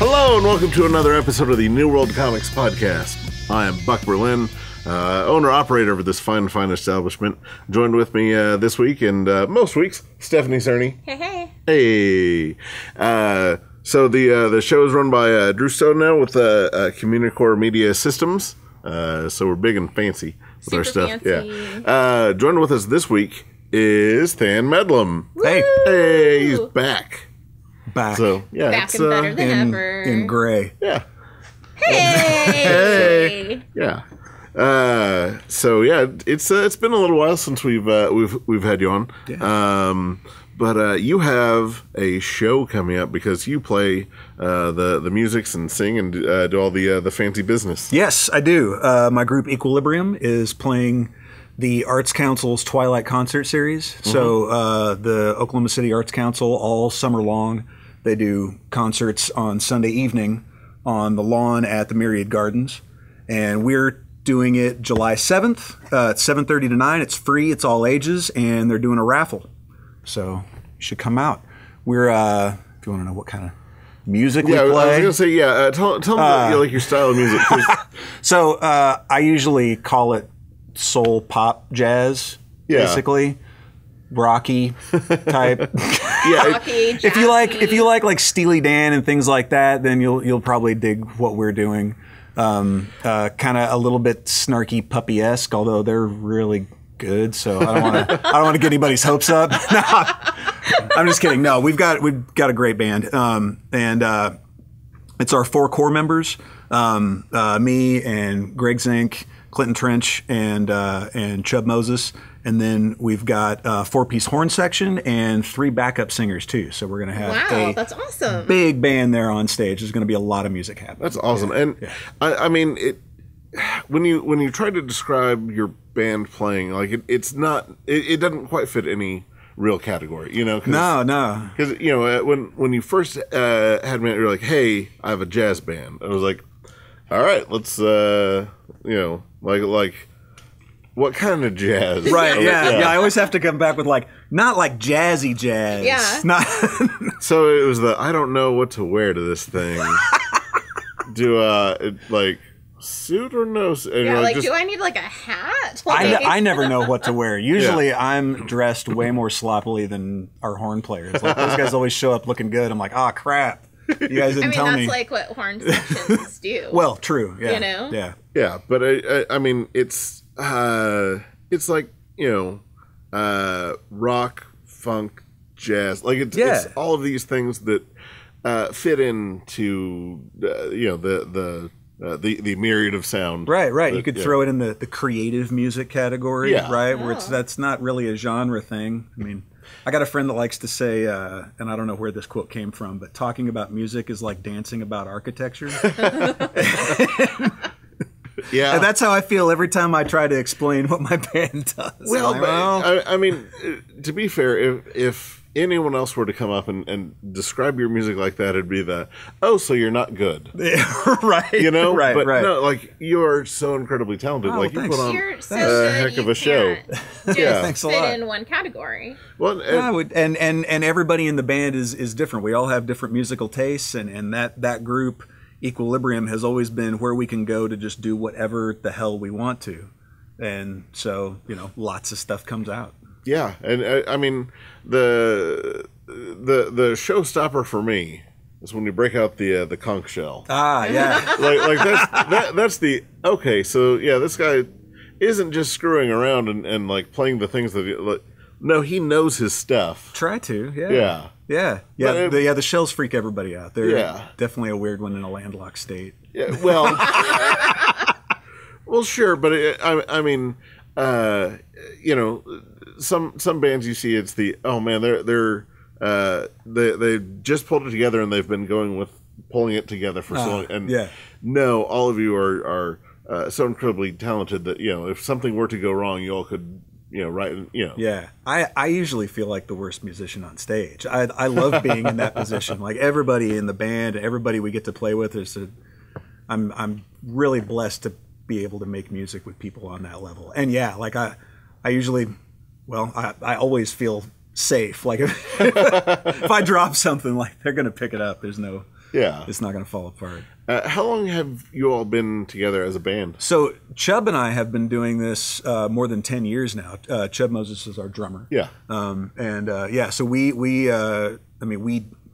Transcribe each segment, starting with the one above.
Hello and welcome to another episode of the New World Comics Podcast. I am Buck Berlin, owner-operator of this fine establishment. Joined with me this week and most weeks, Stephanie Cerny. Hey. Hey. So the show is run by Drew Stone now with Communicore Media Systems. So we're big and fancy with our stuff. Fancy. Yeah. Joined with us this week is Than Medlam. Hey. Hey, he's back. So yeah, back and better than ever. In gray. Yeah. Hey. Yeah. So yeah, it's been a little while since we've had you on. Yeah. But you have a show coming up because you play the musics and sing and do all the fancy business. Yes, I do. My group Equilibrium is playing the Arts Council's Twilight Concert Series. Mm-hmm. So the Oklahoma City Arts Council all summer long, they do concerts on Sunday evening on the lawn at the Myriad Gardens, and we're doing it July 7th. It's 7:30 to 9. It's free. It's all ages, and they're doing a raffle. So you should come out. We're if you want to know what kind of music we play. I was gonna say tell me like your style of music. So I usually call it soul pop jazz, basically rocky type. Rocky, if you like Steely Dan and things like that, then you'll probably dig what we're doing. Kind of a little bit snarky puppy-esque, although they're really good. So I don't want to get anybody's hopes up. No, I'm just kidding. No, we've got a great band, and it's our 4 core members: me and Greg Zink, Clinton Trench, and Chubb Moses. And then we've got a 4-piece horn section and 3 backup singers too. So we're going to have that's awesome. Big band there on stage. There's going to be a lot of music happening. That's awesome. And I mean, when you try to describe your band playing, like it doesn't quite fit any real category, you know? No. Because you know, when you first had me, you're like, hey, I have a jazz band. I was like, all right, let's like. What kind of jazz? Right, yeah. I always have to come back with not like jazzy jazz. Yeah. Not So it was I don't know what to wear to this thing. Do suit or no suit? Yeah, do I need like a hat? I never know what to wear. Usually I'm dressed way more sloppily than our horn players. Like those guys always show up looking good. I'm like, crap. You guys didn't tell me. That's like what horn sections do. Well, true. Yeah. You know? Yeah. Yeah, but I mean, it's like, you know, rock, funk, jazz. Like it's all of these things that fit into the myriad of sound. Right. You could throw it in the creative music category, right? Where that's not really a genre thing. I mean, I got a friend that likes to say, and I don't know where this quote came from, but talking about music is like dancing about architecture. Yeah, and that's how I feel every time I try to explain what my band does. Well, I mean, to be fair, if anyone else were to come up and describe your music like that, it'd be so you're not good. Right. You know? Right. No, like, you are so incredibly talented. Oh, like, thanks. you put on You're so a heck of a show. Thanks a lot. Fit in one category. Well, and everybody in the band is different. We all have different musical tastes, and that group Equilibrium has always been where we can go to just do whatever the hell we want to, and so lots of stuff comes out. Yeah, and I mean the showstopper for me is when you break out the conch shell. Yeah. like that's the okay. So yeah, this guy isn't just screwing around and like playing the things that no, he knows his stuff. Try to, Yeah. The shells freak everybody out. They're definitely a weird one in a landlocked state. Yeah, well, well, sure, but I mean, some bands you see, it's they just pulled it together and they've been going with pulling it together for so long. And no, all of you are so incredibly talented that if something were to go wrong, you all could. Yeah, I usually feel like the worst musician on stage. I love being in that position. Like everybody in the band, everybody we get to play with I'm really blessed to be able to make music with people on that level. And I usually, I always feel safe. Like if I drop something, like they're gonna pick it up. There's no Yeah. It's not going to fall apart. How long have you all been together as a band? So Chubb and I have been doing this more than 10 years now. Chubb Moses is our drummer. Yeah. So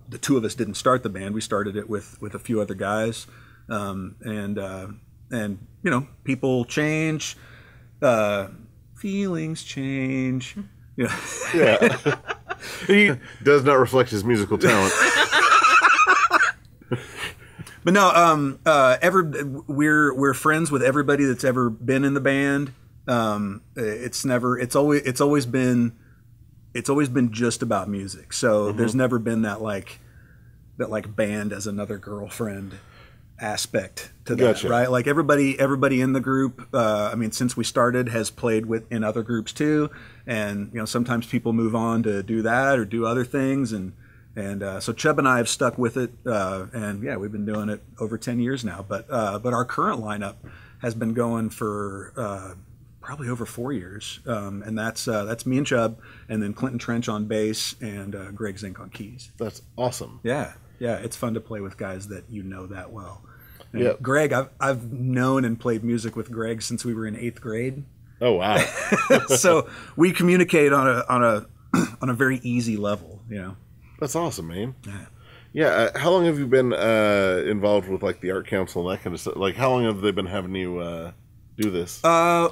the two of us didn't start the band. We started it with a few other guys. People change, feelings change. Yeah. He does not reflect his musical talent. But no, we're friends with everybody that's ever been in the band. It's always been just about music. So there's never been that band as another girlfriend aspect to that, Gotcha. right? Like everybody in the group, since we started, has played in other groups too, and sometimes people move on to do that or do other things, and so Chubb and I have stuck with it, we've been doing it over 10 years now. But our current lineup has been going for probably over 4 years, and that's me and Chubb, and then Clinton Trench on bass and Greg Zink on keys. That's awesome. Yeah, it's fun to play with guys that you know that well. And Yeah, Greg, I've known and played music with Greg since we were in 8th grade. Oh wow. So we communicate on a very easy level, That's awesome, man. Yeah. Yeah. How long have you been involved with like the art council and that kind of stuff? Like, how long have they been having you do this?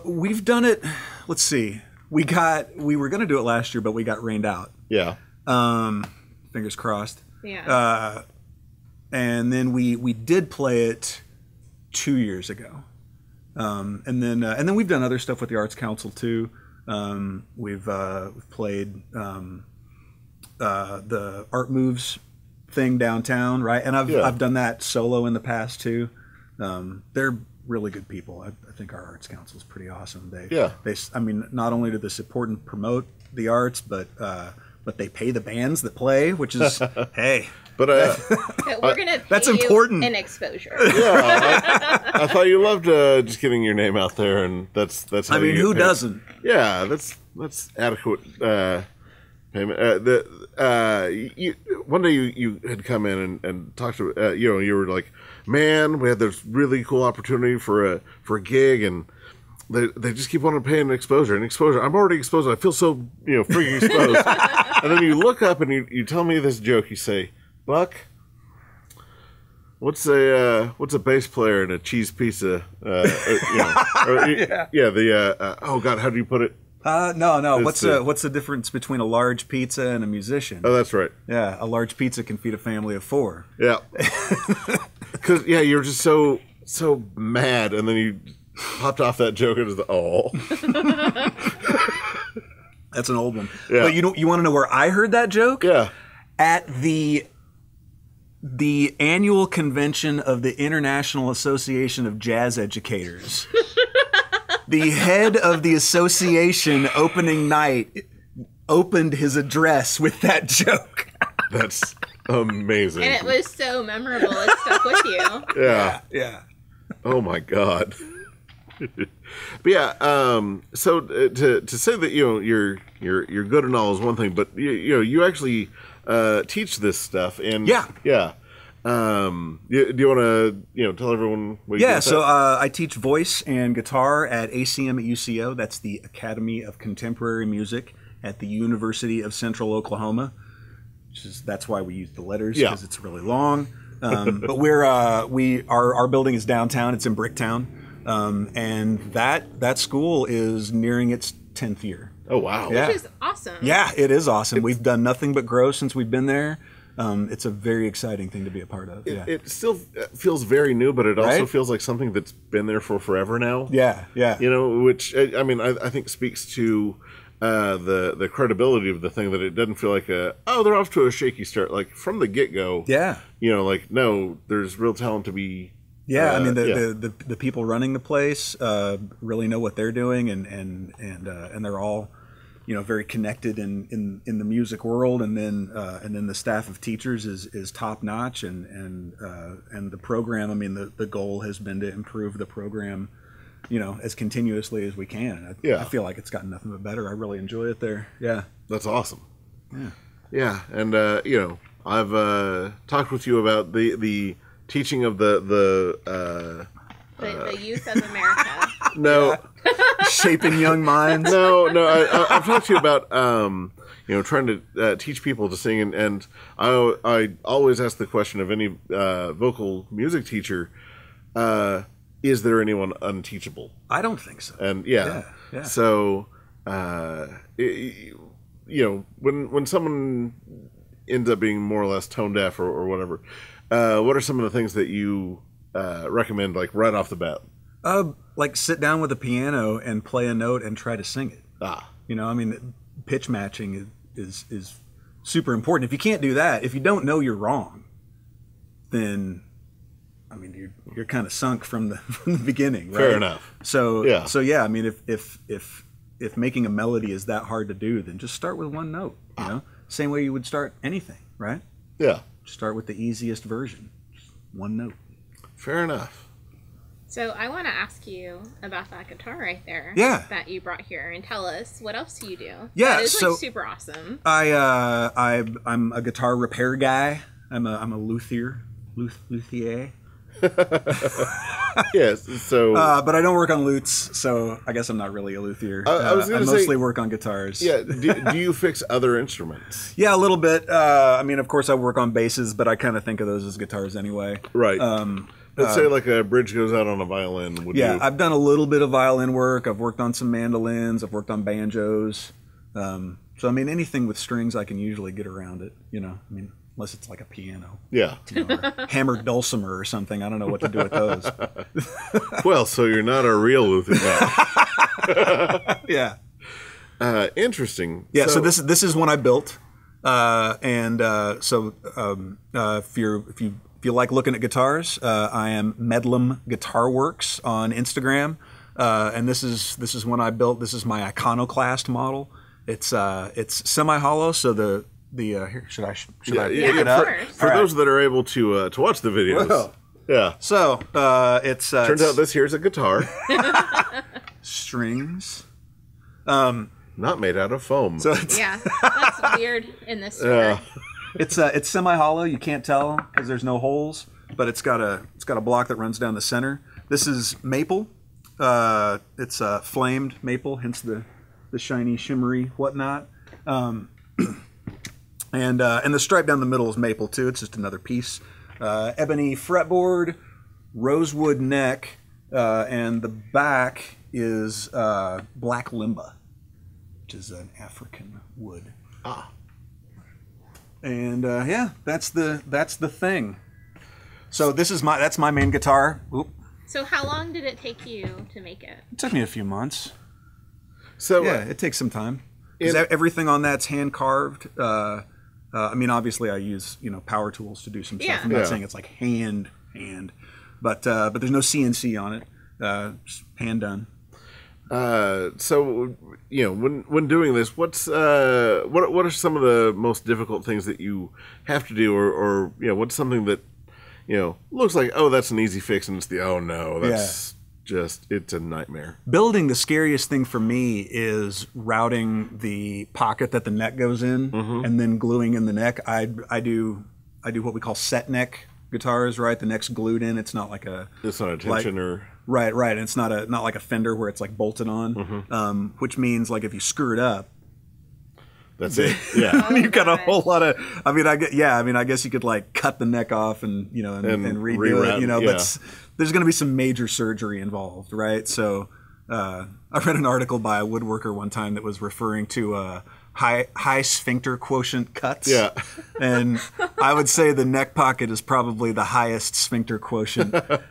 We've done it. Let's see. We were going to do it last year, but we got rained out. Yeah. Fingers crossed. Yeah. And then we did play it 2 years ago. And then we've done other stuff with the Arts Council too. We've played the Art Moves thing downtown, right? And I've done that solo in the past too. They're really good people. I think our Arts Council is pretty awesome. They not only do they support and promote the arts, but they pay the bands that play, which is hey. But we're gonna pay that's you important. in exposure. yeah, I thought you loved just getting your name out there, and that's how you get who paid. doesn't? Yeah, that's adequate payment. One day you had come in and talked to you were like, man, we had this really cool opportunity for a gig, and they just keep wanting to pay an exposure. I'm already exposed. I feel so freaking exposed. And then you look up and you tell me this joke. You say, Buck, what's a bass player and a cheese pizza? Oh God, how do you put it? No. What's the difference between a large pizza and a musician? Oh, that's right. Yeah, a large pizza can feed a family of 4. Yeah. Because you're just so mad, and then you popped off that joke into the That's an old one. Yeah. But you want to know where I heard that joke? Yeah. At the annual convention of the International Association of Jazz Educators. The head of the association opening night opened his address with that joke. That's amazing. And it was so memorable. It stuck with you. Yeah. Oh my God. But yeah, so to say that you're good and all is one thing, but you actually teach this stuff, and yeah. Do you want to tell everyone what you do with so that? I teach voice and guitar at ACM at UCO. That's the Academy of Contemporary Music at the University of Central Oklahoma. That's why we use the letters, because it's really long. But our building is downtown. It's in Bricktown, and that school is nearing its 10th year. Oh wow! Which is awesome. Yeah, it is awesome. We've done nothing but grow since we've been there. It's a very exciting thing to be a part of. It still feels very new, but it also feels like something that's been there for forever now. Yeah. Which I think speaks to the credibility of the thing, that it doesn't feel like they're off to a shaky start. Like from the get go. Yeah. No, there's real talent to be. Yeah, the people running the place really know what they're doing, and they're all very connected in the music world, and then the staff of teachers is top notch, and the program. The goal has been to improve the program, as continuously as we can. I feel like it's gotten nothing but better. I really enjoy it there. Yeah, that's awesome. Yeah. Yeah, and I've talked with you about the teaching of the youth of America. No, shaping young minds. No. I've talked to you about trying to teach people to sing, and I always ask the question of any vocal music teacher: is there anyone unteachable? I don't think so. And yeah. So when someone ends up being more or less tone deaf or whatever, what are some of the things that you recommend, like right off the bat? Like sit down with a piano and play a note and try to sing it. Pitch matching is super important. If you can't do that, if you don't know you're wrong, then you're kind of sunk from the beginning, right? Fair enough. So yeah. If making a melody is that hard to do, then just start with one note. Same way you would start anything, right? Yeah. Start with the easiest version, just one note. Fair enough. So I want to ask you about that guitar right there. Yeah. That you brought here, and tell us what else do you do? Yeah, that is so super awesome. I'm a guitar repair guy. I'm a luthier. Yes. So, but I don't work on lutes, so I guess I'm not really a luthier. I mostly work on guitars. Yeah. Do you fix other instruments? Yeah, a little bit. Of course, I work on basses, but I kind of think of those as guitars anyway. Right. Let's say like a bridge goes out on a violin. I've done a little bit of violin work. I've worked on some mandolins. I've worked on banjos. So anything with strings, I can usually get around it. Unless it's like a piano. Yeah. Or hammered dulcimer or something. I don't know what to do with those. Well, so you're not a real luthier now. Yeah. Interesting. Yeah. So this is one I built, if you like looking at guitars, I am Medlam Guitar Works on Instagram, and this is one I built. This is my iconoclast model. It's semi-hollow, so the here, should I pick it up? For those that are able to watch the videos. Whoa. Yeah. So it's turns out this here's a guitar. Strings. Not made out of foam. So that's weird in this store. It's semi-hollow. You can't tell because there's no holes, but it's got a block that runs down the center. This is maple. It's flamed maple, hence the shiny, shimmery whatnot. And the stripe down the middle is maple too. It's just another piece. Ebony fretboard, rosewood neck, and the back is black limba, which is an African wood. And that's the thing. So that's my main guitar. Oop. So how long did it take you to make it? It took me a few months. So yeah, it takes some time. Everything on that's hand carved. Obviously I use power tools to do some stuff. I'm not saying it's like hand, but there's no CNC on it. Just hand done. So when doing this, what are some of the most difficult things that you have to do, or what's something that looks like, oh, that's an easy fix, and it's that's just, it's a nightmare. Building, the scariest thing for me is routing the pocket that the neck goes in, and then gluing in the neck. I do what we call set neck guitars, right? The neck's glued in. It's not like it's not a tensioner. Right. And it's not like a fender where it's like bolted on, which means like if you screw it up, that's it. Yeah, you've got a whole lot of. I guess you could like cut the neck off and and redo it. But there's going to be some major surgery involved, right? So I read an article by a woodworker one time that was referring to high sphincter quotient cuts. Yeah, and I would say the neck pocket is probably the highest sphincter quotient that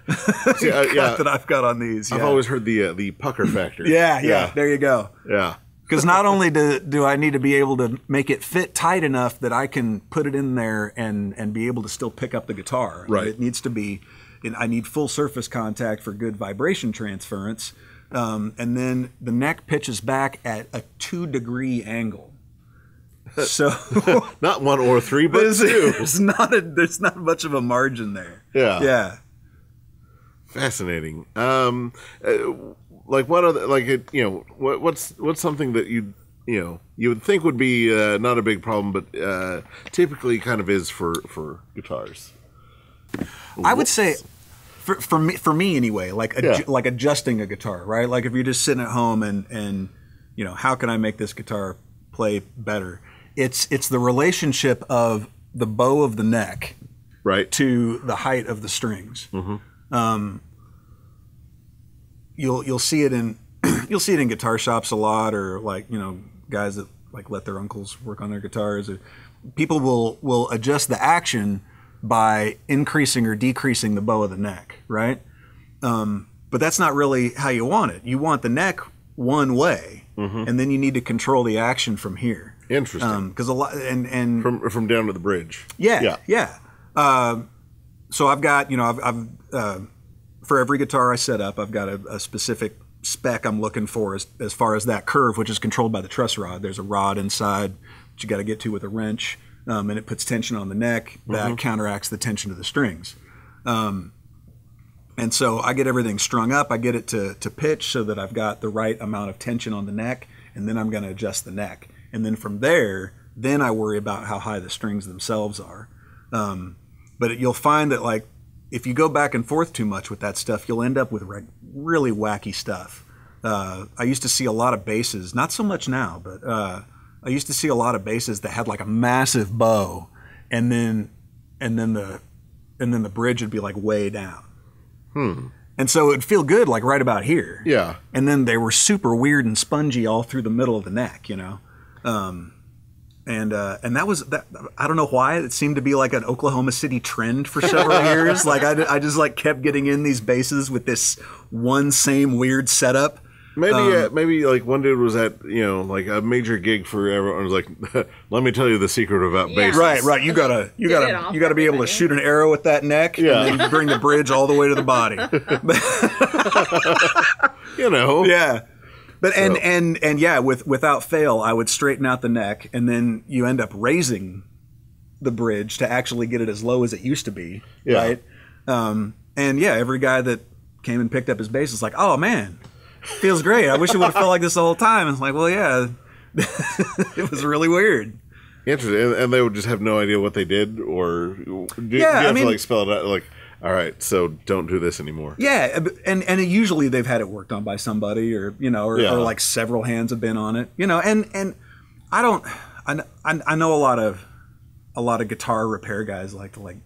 I've got on these. I've always heard the pucker factor. Yeah. There you go. Yeah. Because not only do I need to be able to make it fit tight enough that I can put it in there and be able to still pick up the guitar. Right. It needs to be, I need full surface contact for good vibration transference. And then the neck pitches back at a 2-degree angle. So not 1 or 3, but 2. There's not much of a margin there. Yeah. Fascinating. Like what other what's something that you you would think would be not a big problem, but typically kind of is for guitars. I would say, for me anyway, like adjusting a guitar, right? Like if you're just sitting at home and how can I make this guitar play better? It's the relationship of the bow of the neck, right, to the height of the strings. Mm-hmm. You'll see it in guitar shops a lot, or like guys that like let their uncles work on their guitars. Or people will adjust the action by increasing or decreasing the bow of the neck, right? But that's not really how you want it. You want the neck one way, mm-hmm. and then you need to control the action from here. Interesting. Because a lot and from down to the bridge. Yeah. So I've got I've for every guitar I set up, I've got a specific spec I'm looking for as far as that curve, which is controlled by the truss rod. There's a rod inside that you got to get to with a wrench, and it puts tension on the neck that mm-hmm. counteracts the tension of the strings. And so I get everything strung up. I get it to pitch so that I've got the right amount of tension on the neck, and then I'm going to adjust the neck. And then from there, then I worry about how high the strings themselves are. But you'll find that like if you go back and forth too much with that stuff, you'll end up with really wacky stuff. I used to see a lot of basses, not so much now, but I used to see a lot of basses that had like a massive bow, and then the bridge would be like way down. And so it'd feel good like right about here. Yeah. And then they were super weird and spongy all through the middle of the neck, and that was that. I don't know why it seemed to be like an Oklahoma City trend for several years. Like I just like kept getting in these basses with this one same weird setup. Maybe like one dude was at like a major gig for everyone was like, let me tell you the secret about basses. Right. You gotta be able to shoot an arrow with that neck. Yeah. And then bring the bridge all the way to the body. Yeah. But so. and yeah, without fail, I would straighten out the neck, and then you end up raising the bridge to actually get it as low as it used to be, right? And yeah, every guy that came and picked up his bass is like, "Oh man, feels great. I wish it would have felt like this the whole time." And it's like, well, yeah, it was really weird. Interesting, and they would just have no idea what they did, or do you have to like spell it out like? All right, so don't do this anymore. Yeah, and usually they've had it worked on by somebody, or or like several hands have been on it, And I know a lot of guitar repair guys like to like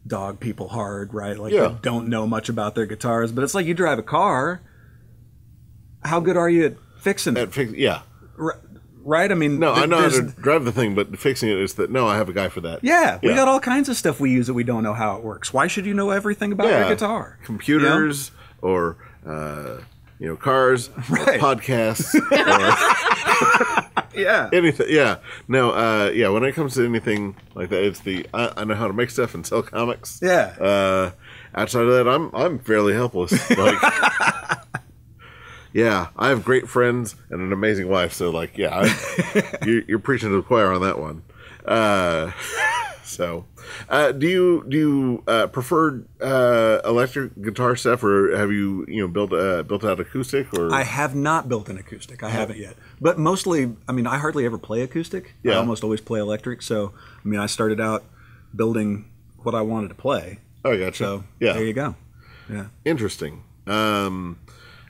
dog people hard, right? Like they don't know much about their guitars, but it's like you drive a car. How good are you at fixing it? Right? I mean, no, I know how to drive the thing, but fixing it is that I have a guy for that. Yeah, we got all kinds of stuff we use that we don't know how it works. Why should you know everything about your guitar? Computers or cars, or podcasts, or anything. Yeah, no, when it comes to anything like that, it's I know how to make stuff and sell comics. Yeah. Outside of that, I'm fairly helpless. Like. Yeah, I have great friends and an amazing wife, so like, you're preaching to the choir on that one. Do you prefer electric guitar stuff, or have you built out acoustic? Or I have not built an acoustic. I haven't yet, but mostly, I mean, I hardly ever play acoustic. I almost always play electric. So I mean, I started out building what I wanted to play. Oh, gotcha. So there you go. Yeah, interesting.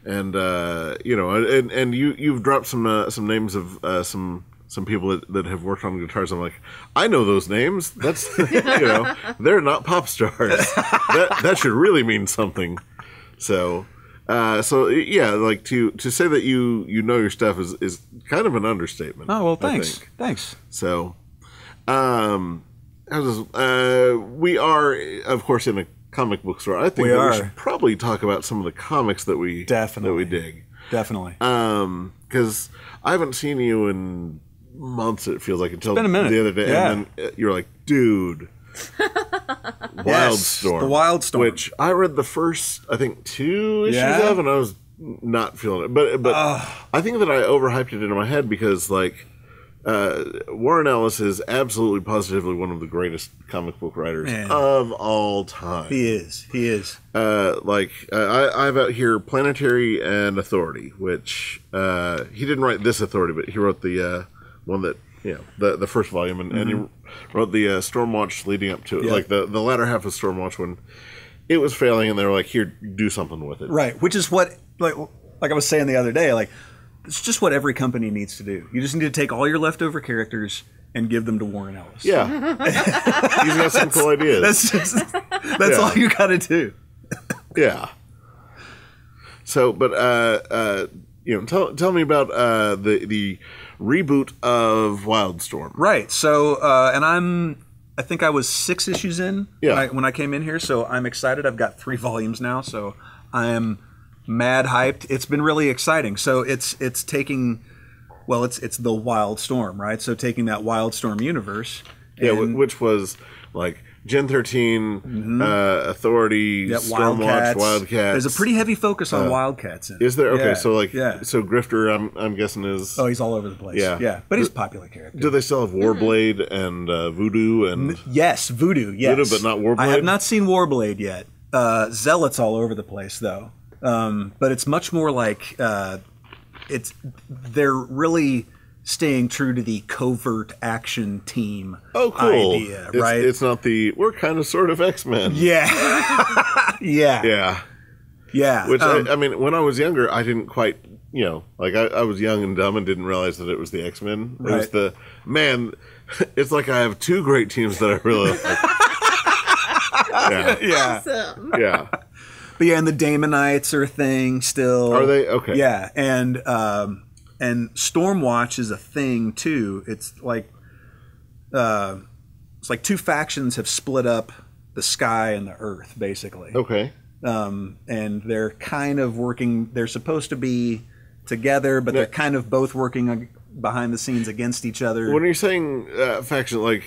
And you've dropped some names of some people that have worked on guitars. I'm like, I know those names. That's they're not pop stars. That should really mean something. So like to say that you know your stuff is kind of an understatement. Oh well, thanks. So, we are of course in a comic book store. I think we should probably talk about some of the comics that we dig. Definitely. Because I haven't seen you in months. It feels like until the other day, and then you're like, dude, Wildstorm, the Wildstorm, which I read the first, I think, 2 issues of, and I was not feeling it. But I think that I overhyped it into my head because like Warren Ellis is absolutely positively one of the greatest comic book writers of all time. He is. He is. I have out here Planetary and Authority, which he didn't write this Authority, but he wrote the one that, the first volume, and he wrote the Stormwatch leading up to it, like the latter half of Stormwatch when it was failing, and they were like, here, do something with it. Right, which is what, like I was saying the other day, like, it's just what every company needs to do. You just need to take all your leftover characters and give them to Warren Ellis. Yeah. He's got some cool ideas. That's all you got to do. Yeah. So, but, tell me about the reboot of Wildstorm. Right. So, and I think I was 6 issues in when I came in here, so I'm excited. I've got 3 volumes now, so I am mad hyped. It's been really exciting. So it's taking, it's the Wildstorm, right? So taking that Wildstorm universe. Which was like Gen 13, Authority, Stormwatch, Wildcats. There's a pretty heavy focus on Wildcats in it. Is there? Okay, so so Grifter, I'm guessing is... Oh, he's all over the place. Yeah. But he's a popular character. Do they still have Warblade and Voodoo and... Yes, Voodoo, yes. Voodoo, but not Warblade? I have not seen Warblade yet. Zealot's all over the place, though. But it's much more like they're really staying true to the covert action team idea, right? It's not we're kind of sort of X-Men. Yeah. Yeah. Which, I mean, when I was younger, I didn't quite, I was young and dumb and didn't realize that it was the X-Men. It was it's like I have 2 great teams that I really like. Yeah. Awesome. Yeah. But and the Damonites are a thing still. Are they? Okay. Yeah, and Stormwatch is a thing too. It's like 2 factions have split up the sky and the earth, basically. Okay. And they're kind of working. They're supposed to be together, but they're kind of both working behind the scenes against each other. When you're saying faction, like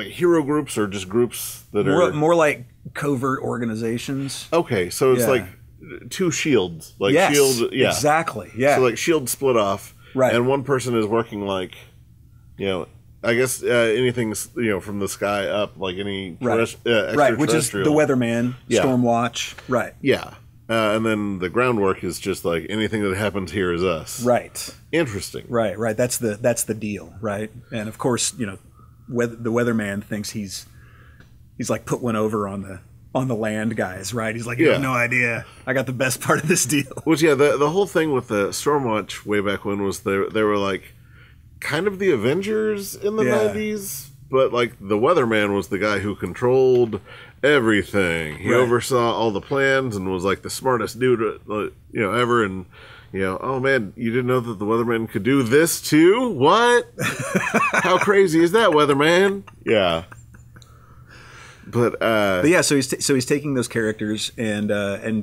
hero groups or just groups that are more like covert organizations. Okay, so it's like 2 shields, like Shield. Yeah, exactly. Yeah. So like Shield split off, right? And one person is working like, I guess anything from the sky up, like any right, which is the Weatherman, Stormwatch, right? Yeah. And then the groundwork is just like anything that happens here is us. Right. Interesting. Right. That's the deal, right? And of course, the Weatherman thinks he's like put one over on the land guys, right? He's like, you have no idea. I got the best part of this deal. Which the whole thing with the Stormwatch way back when was they were like kind of the Avengers in the 90s, but like the Weatherman was the guy who controlled everything. He oversaw all the plans and was like the smartest dude ever. And oh man, you didn't know that the Weatherman could do this too? What? How crazy is that, Weatherman? Yeah. But yeah, so he's taking those characters and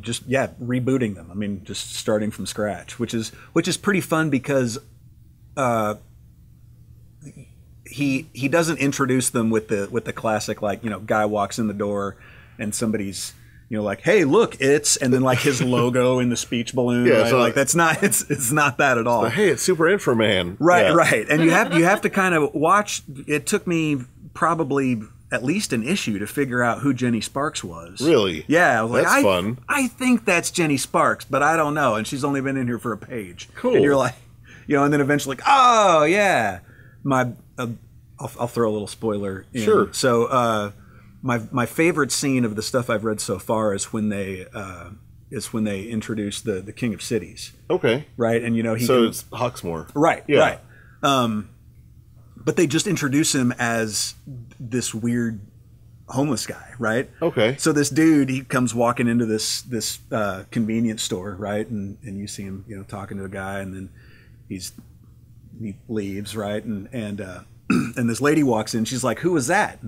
just rebooting them. I mean, just starting from scratch, which is pretty fun because he doesn't introduce them with the classic guy walks in the door and somebody's like, hey, look, and then like his logo in the speech balloon. Yeah, right? so like that's not it's not that at all. Hey, it's Super Inframan. Right. And you have to kind of watch. It took me probably at least an issue to figure out who Jenny Sparks was. Really? Yeah. I was like, that's fun. I think that's Jenny Sparks, but I don't know. And she's only been in here for a page. Cool. And you're like, and then eventually, oh yeah, I'll throw a little spoiler in. Sure. So my favorite scene of the stuff I've read so far is when they introduce the King of Cities. Okay. Right, and it's Hawksmoor. Right. Yeah. Right. But they just introduce him as this weird homeless guy, right? Okay. So this dude, he comes walking into this convenience store, right? And you see him, talking to a guy, and then he leaves, right? And and this lady walks in. She's like, "Who was that?"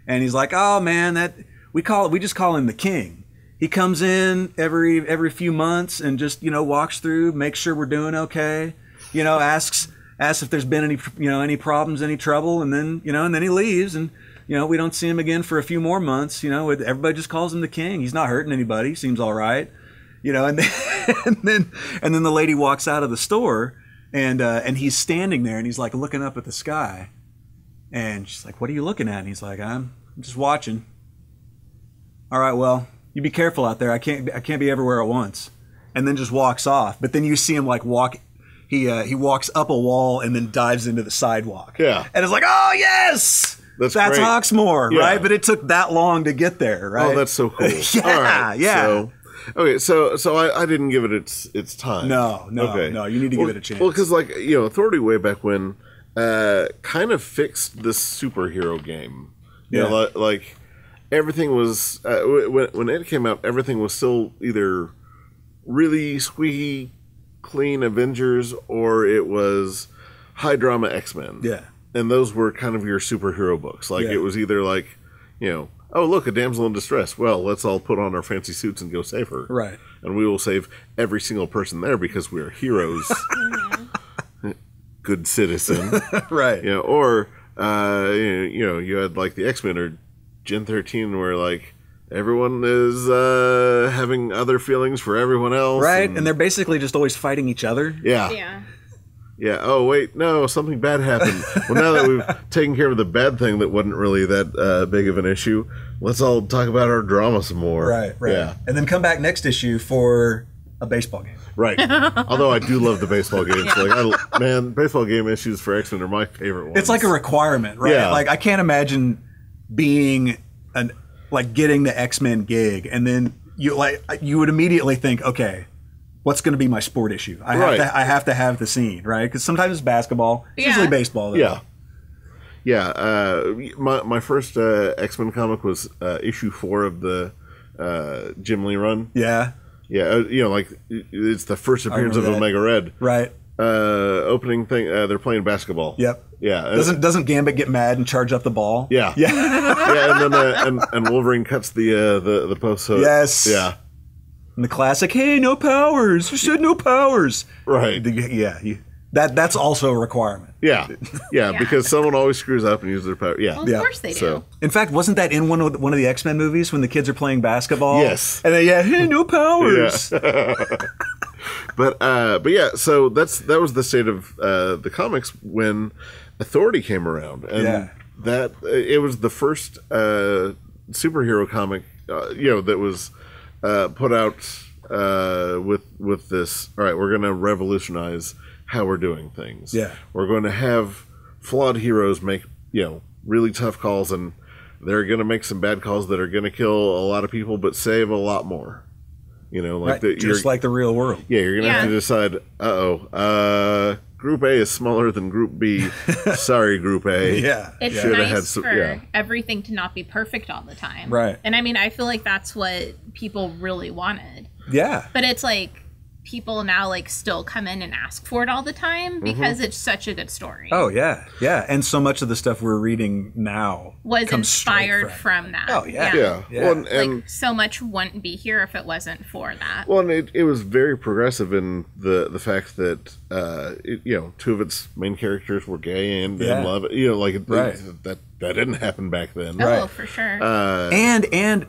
And he's like, "Oh man, we just call him the King. He comes in every few months and just walks through, makes sure we're doing okay. Asks if there's been any problems, any trouble, and then and then he leaves, and we don't see him again for a few more months. Everybody just calls him the King. He's not hurting anybody. Seems all right. And then the lady walks out of the store, And he's standing there and he's like looking up at the sky, and she's like, "What are you looking at?" And he's like, "I'm just watching." "All right, well, you be careful out there. I can't be everywhere at once." And then just walks off. But then you see him like walk. He walks up a wall and then dives into the sidewalk. Yeah. And it's like, "Oh yes, that's great. Hawksmoor, yeah. right?" But it took that long to get there, right? Oh, that's so cool. Yeah, all right. yeah. So I didn't give it its time. No. You need to give it a chance. Well, because like Authority way back when kind of fixed the superhero game. You know, like everything was when it came out, everything was still either really squeaky clean Avengers or it was high drama X-Men. Yeah. And those were kind of your superhero books. Like it was either like, oh, look, a damsel in distress. Well, let's all put on our fancy suits and go save her. Right. And we will save every single person there because we're heroes. Good citizen. Right. Or, you had like the X-Men or Gen 13 where like everyone is having other feelings for everyone else. Right. And they're basically just always fighting each other. Yeah. Yeah. Yeah. Oh, wait. No, something bad happened. Well, now that we've taken care of the bad thing that wasn't really that big of an issue, let's all talk about our drama some more. Right. Yeah. And then come back next issue for a baseball game. Right. Although I do love the baseball games. Like, baseball game issues for X-Men are my favorite ones. It's like a requirement, right? Yeah. Like I can't imagine being getting the X-Men gig and then you would immediately think, okay, what's going to be my sport issue? I have to have the scene, right? Because sometimes it's basketball, it's usually baseball. Though. Yeah. My first X-Men comic was issue 4 of the Jim Lee run. Yeah. Yeah. Like it's the first appearance of Omega Red. Right. Opening thing. They're playing basketball. Yep. Yeah. Doesn't Gambit get mad and charge up the ball? Yeah. Yeah. Yeah. And then and Wolverine cuts the post hook. Yes. Yeah. And the classic, "Hey, no powers. You said no powers." Right. Yeah. That's also a requirement. Yeah. Yeah. Because someone always screws up and uses their power. Yeah. Well, of course they do. In fact, wasn't that in one of the X-Men movies when the kids are playing basketball? Yes. And then "Hey, no powers." Yeah. But yeah, so that was the state of the comics when Authority came around, and that it was the first superhero comic, that was put out with this. All right, we're going to revolutionize how we're doing things. Yeah, we're going to have flawed heroes make really tough calls, and they're going to make some bad calls that are going to kill a lot of people, but save a lot more. Like right. Just like the real world. Yeah, you're gonna have to decide. Group A is smaller than Group B. Sorry, Group A. Yeah, it's nice for everything to not be perfect all the time. Right. And I mean, I feel like that's what people really wanted. Yeah. But it's like people now still come in and ask for it all the time because it's such a good story. Oh yeah, yeah. And so much of the stuff we're reading now was inspired from that. Oh yeah, yeah. Well, and so much wouldn't be here if it wasn't for that. Well, and it was very progressive in the fact that 2 of its main characters were gay and love it. That didn't happen back then. Oh, for sure. And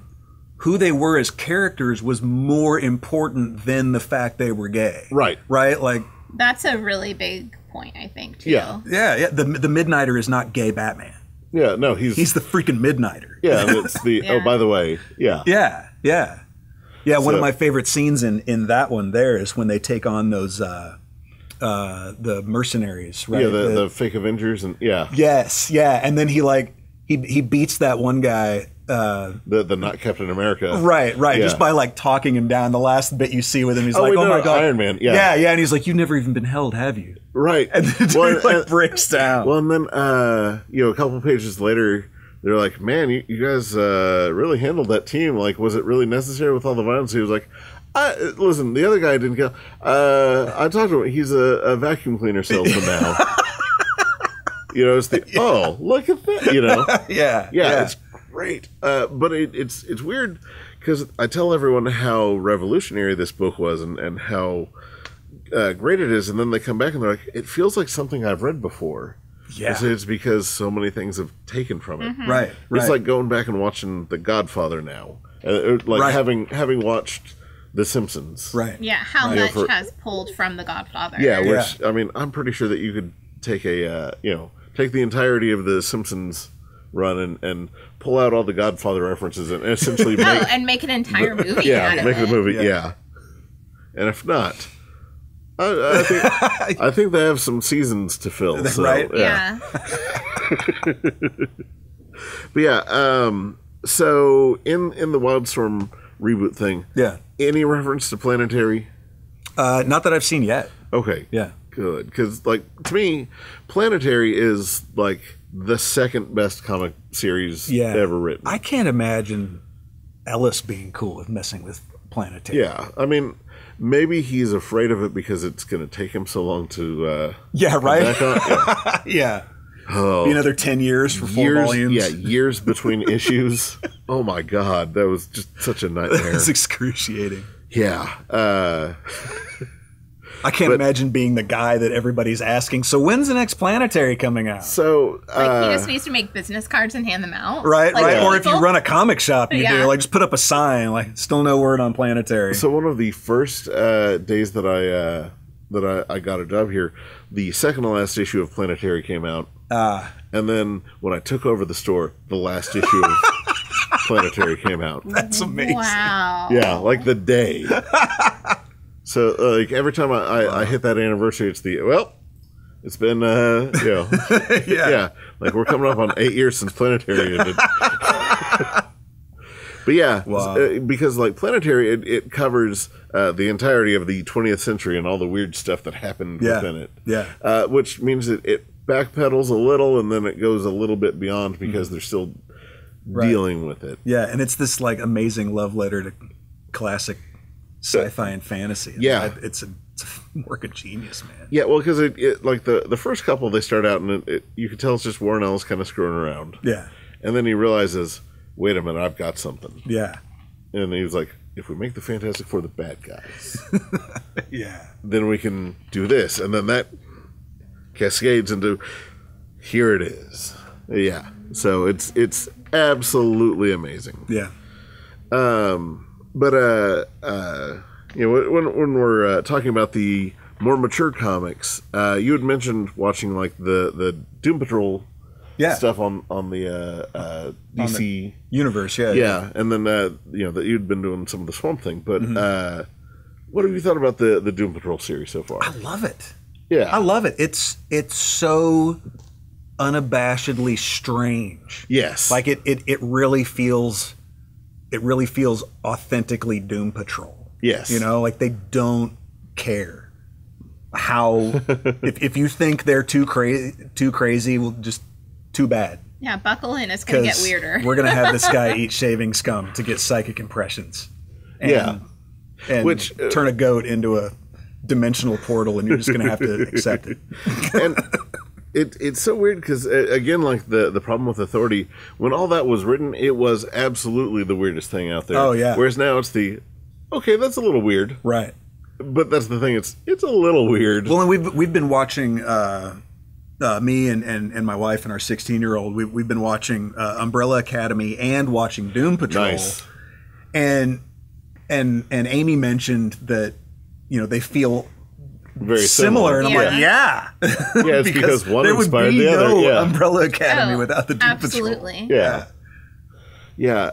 who they were as characters was more important than the fact they were gay. Right. Right? Like that's a really big point, I think, too. Yeah. Yeah. The Midnighter is not gay Batman. Yeah, no, he's the freaking Midnighter. Yeah, and it's the oh, by the way, yeah. Yeah, yeah. Yeah, one of my favorite scenes in that one there is when they take on those the mercenaries, right? Yeah, the fake Avengers and Yes, yeah. And then he beats that one guy the not Captain America. Right. Yeah. Just by talking him down. The last bit you see with him, he's oh my God. Iron Man. Yeah. And he's like, "You've never even been held, have you?" Right. And then he breaks down. Well, and then a couple pages later, they're like, "Man, you guys really handled that team. Was it really necessary with all the violence?" He was like, "Listen, the other guy didn't kill. I talked to him. He's a vacuum cleaner salesman now." It's the look at that. Yeah. It's great, but it's weird because I tell everyone how revolutionary this book was and how great it is, and then they come back and they're like, "It feels like something I've read before." Yeah, it's because so many things have taken from it. Mm-hmm. Right. It's like going back and watching The Godfather now, having watched The Simpsons. Right. Yeah, how much has pulled from The Godfather. Yeah, which, I mean, I'm pretty sure that you could take take the entirety of The Simpsons run and pull out all the Godfather references and essentially make an entire movie out of it. The movie, yeah. And if not, I think they have some seasons to fill. So, right? Yeah. But yeah, so in the Wildstorm reboot thing, any reference to Planetary? Not that I've seen yet. Okay. Yeah. Good. Because, like, to me, Planetary is, like, the second best comic series ever written. I can't imagine Ellis being cool with messing with Planetary. Yeah. I mean, maybe he's afraid of it because it's going to take him so long to right? Yeah. Oh, be another 10 years for 4 volumes. Yeah, years between issues. Oh my God, that was just such a nightmare. It's excruciating. Yeah. I can't imagine being the guy that everybody's asking, so when's the next Planetary coming out? So he just needs to make business cards and hand them out. Right, like, right. Or if you run a comic shop, you do, like, just put up a sign, like, still no word on Planetary. So one of the first days that I got a job here, the second to last issue of Planetary came out. And then when I took over the store, the last issue of Planetary came out. That's amazing. Wow. Yeah, like the day. So, like, every time I hit that anniversary, it's it's been, yeah, like, we're coming up on 8 years since Planetary ended. But yeah, because, like, Planetary, it covers the entirety of the 20th century and all the weird stuff that happened within it. Yeah. Which means that it backpedals a little and then it goes a little bit beyond because they're still dealing with it. Yeah, and it's this, like, amazing love letter to classic sci-fi and fantasy. Yeah. It's a work of genius, man. Yeah, well, because it like the first couple, they start out and you can tell it's just Warren Ellis kind of screwing around. Yeah. And then he realizes, wait a minute, I've got something. Yeah. And he's like, if we make the Fantastic Four the bad guys, then we can do this. And then that cascades into, here it is. Yeah. So it's absolutely amazing. Yeah. But when we're talking about the more mature comics, you had mentioned watching like the Doom Patrol stuff on the DC on the universe, yeah, and then that you'd been doing some of the Swamp Thing. But what have you thought about the Doom Patrol series so far? I love it. Yeah, I love it. It's so unabashedly strange. Yes, like it really feels. It really feels authentically Doom Patrol. Yes. Like they don't care how if you think they're too crazy, well, just too bad. Yeah, buckle in. It's going to get weirder. We're going to have this guy eat shaving scum to get psychic impressions. And which turn a goat into a dimensional portal, and you're just going to have to accept it. And it's so weird because, again, like the problem with Authority, when all that was written, it was absolutely the weirdest thing out there. Oh, yeah. Whereas now it's okay, that's a little weird. Right. But that's the thing, it's a little weird. Well, and we've been watching, me and my wife and our 16-year-old, we've been watching Umbrella Academy and watching Doom Patrol. Nice. And Amy mentioned that, they feel very similar. And I'm like, yeah. Yeah, it's because one inspired the other. There would be no yeah. Umbrella Academy without the Doom absolutely. Patrol. Yeah. Yeah.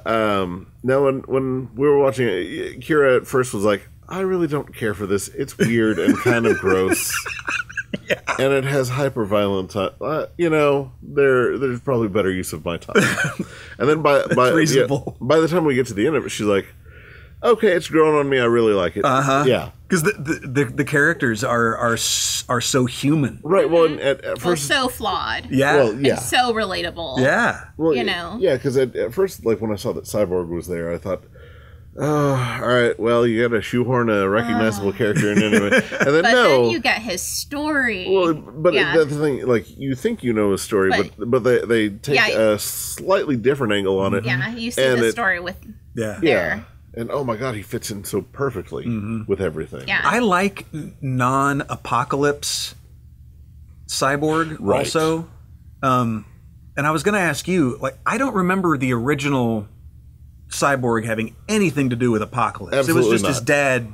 Now, when we were watching it, Kira at first was like, I really don't care for this. It's weird and kind of gross. Yeah. And it has hyper-violent time. There's probably better use of my time. And then by the time we get to the end of it, she's like, okay, it's growing on me. I really like it. Yeah. Because the characters are so human. Right. Well, at first, so flawed. Yeah. Well, yeah. And so relatable. Yeah. Well, Yeah, because at first, like when I saw that Cyborg was there, I thought, oh, all right, well, you got to shoehorn a recognizable character in anyway. And then then you get his story. Well, but that's the thing, like, you think you know his story, but they take a slightly different angle on it. Yeah, you see the story with Yeah. And oh my God, he fits in so perfectly with everything. Yeah. I like non-apocalypse Cyborg also. And I was going to ask you, like, I don't remember the original Cyborg having anything to do with Apocalypse. Absolutely it was just not. his dad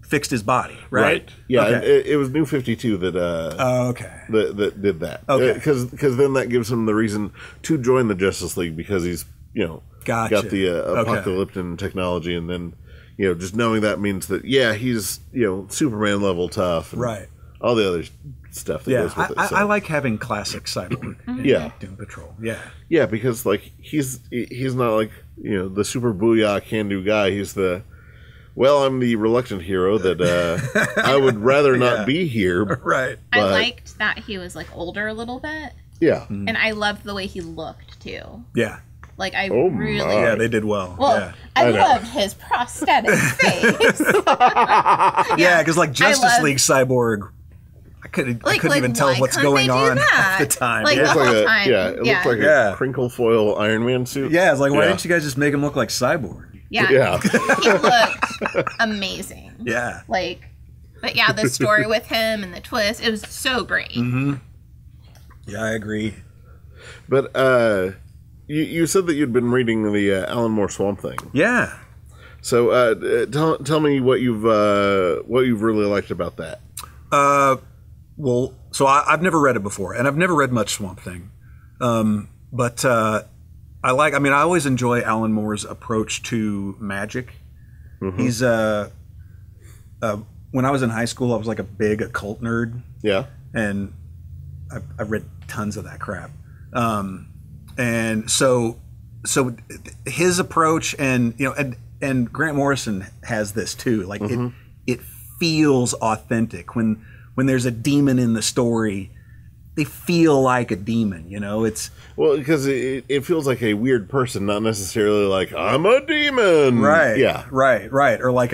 fixed his body, right? Yeah, okay. and it was New 52 that that did that. Okay. Because then that gives him the reason to join the Justice League because he's Gotcha. got the apocalyptic technology, and then just knowing that means that he's Superman level tough, and right? All the other stuff that goes with it. So. I like having classic Cyborg in Doom Patrol. Yeah, because like he's not like the super booyah can do guy. He's the I'm the reluctant hero that I would rather not be here. Right. I liked that he was like older a little bit. Yeah. Mm-hmm. And I loved the way he looked too. Yeah. Like I really. Yeah, they did well. Well, I loved his prosthetic face. Yeah, because like Justice League Cyborg, I couldn't even tell what's going on half the time. Like the whole time. Yeah, it looked like a crinkle foil Iron Man suit. Yeah, it's like, why didn't you guys just make him look like Cyborg? Yeah. He looked amazing. Yeah. But yeah, the story with him and the twist, it was so great. Mm-hmm. Yeah, I agree. But you said that you'd been reading the Alan Moore Swamp Thing. Yeah. So tell me what you've really liked about that. Well, so I've never read it before, and I've never read much Swamp Thing. But I always enjoy Alan Moore's approach to magic. Mm-hmm. He's when I was in high school, I was like a big occult nerd. Yeah. And I read tons of that crap. And so his approach, and and Grant Morrison has this too. Like it feels authentic when there's a demon in the story. They feel like a demon, It's because it feels like a weird person, not necessarily like I'm a demon, right? Yeah, right, or like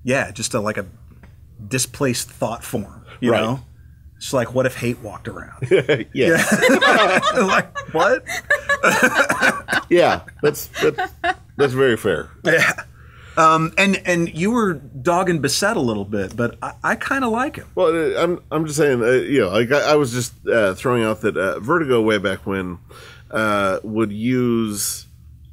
just like a displaced thought form, you know. It's like, what if hate walked around? Yeah. Like what? Yeah, that's very fair. Yeah. And you were dogging Bissett a little bit, but I kind of like him. Well, I'm just saying, I was just throwing out that Vertigo way back when would use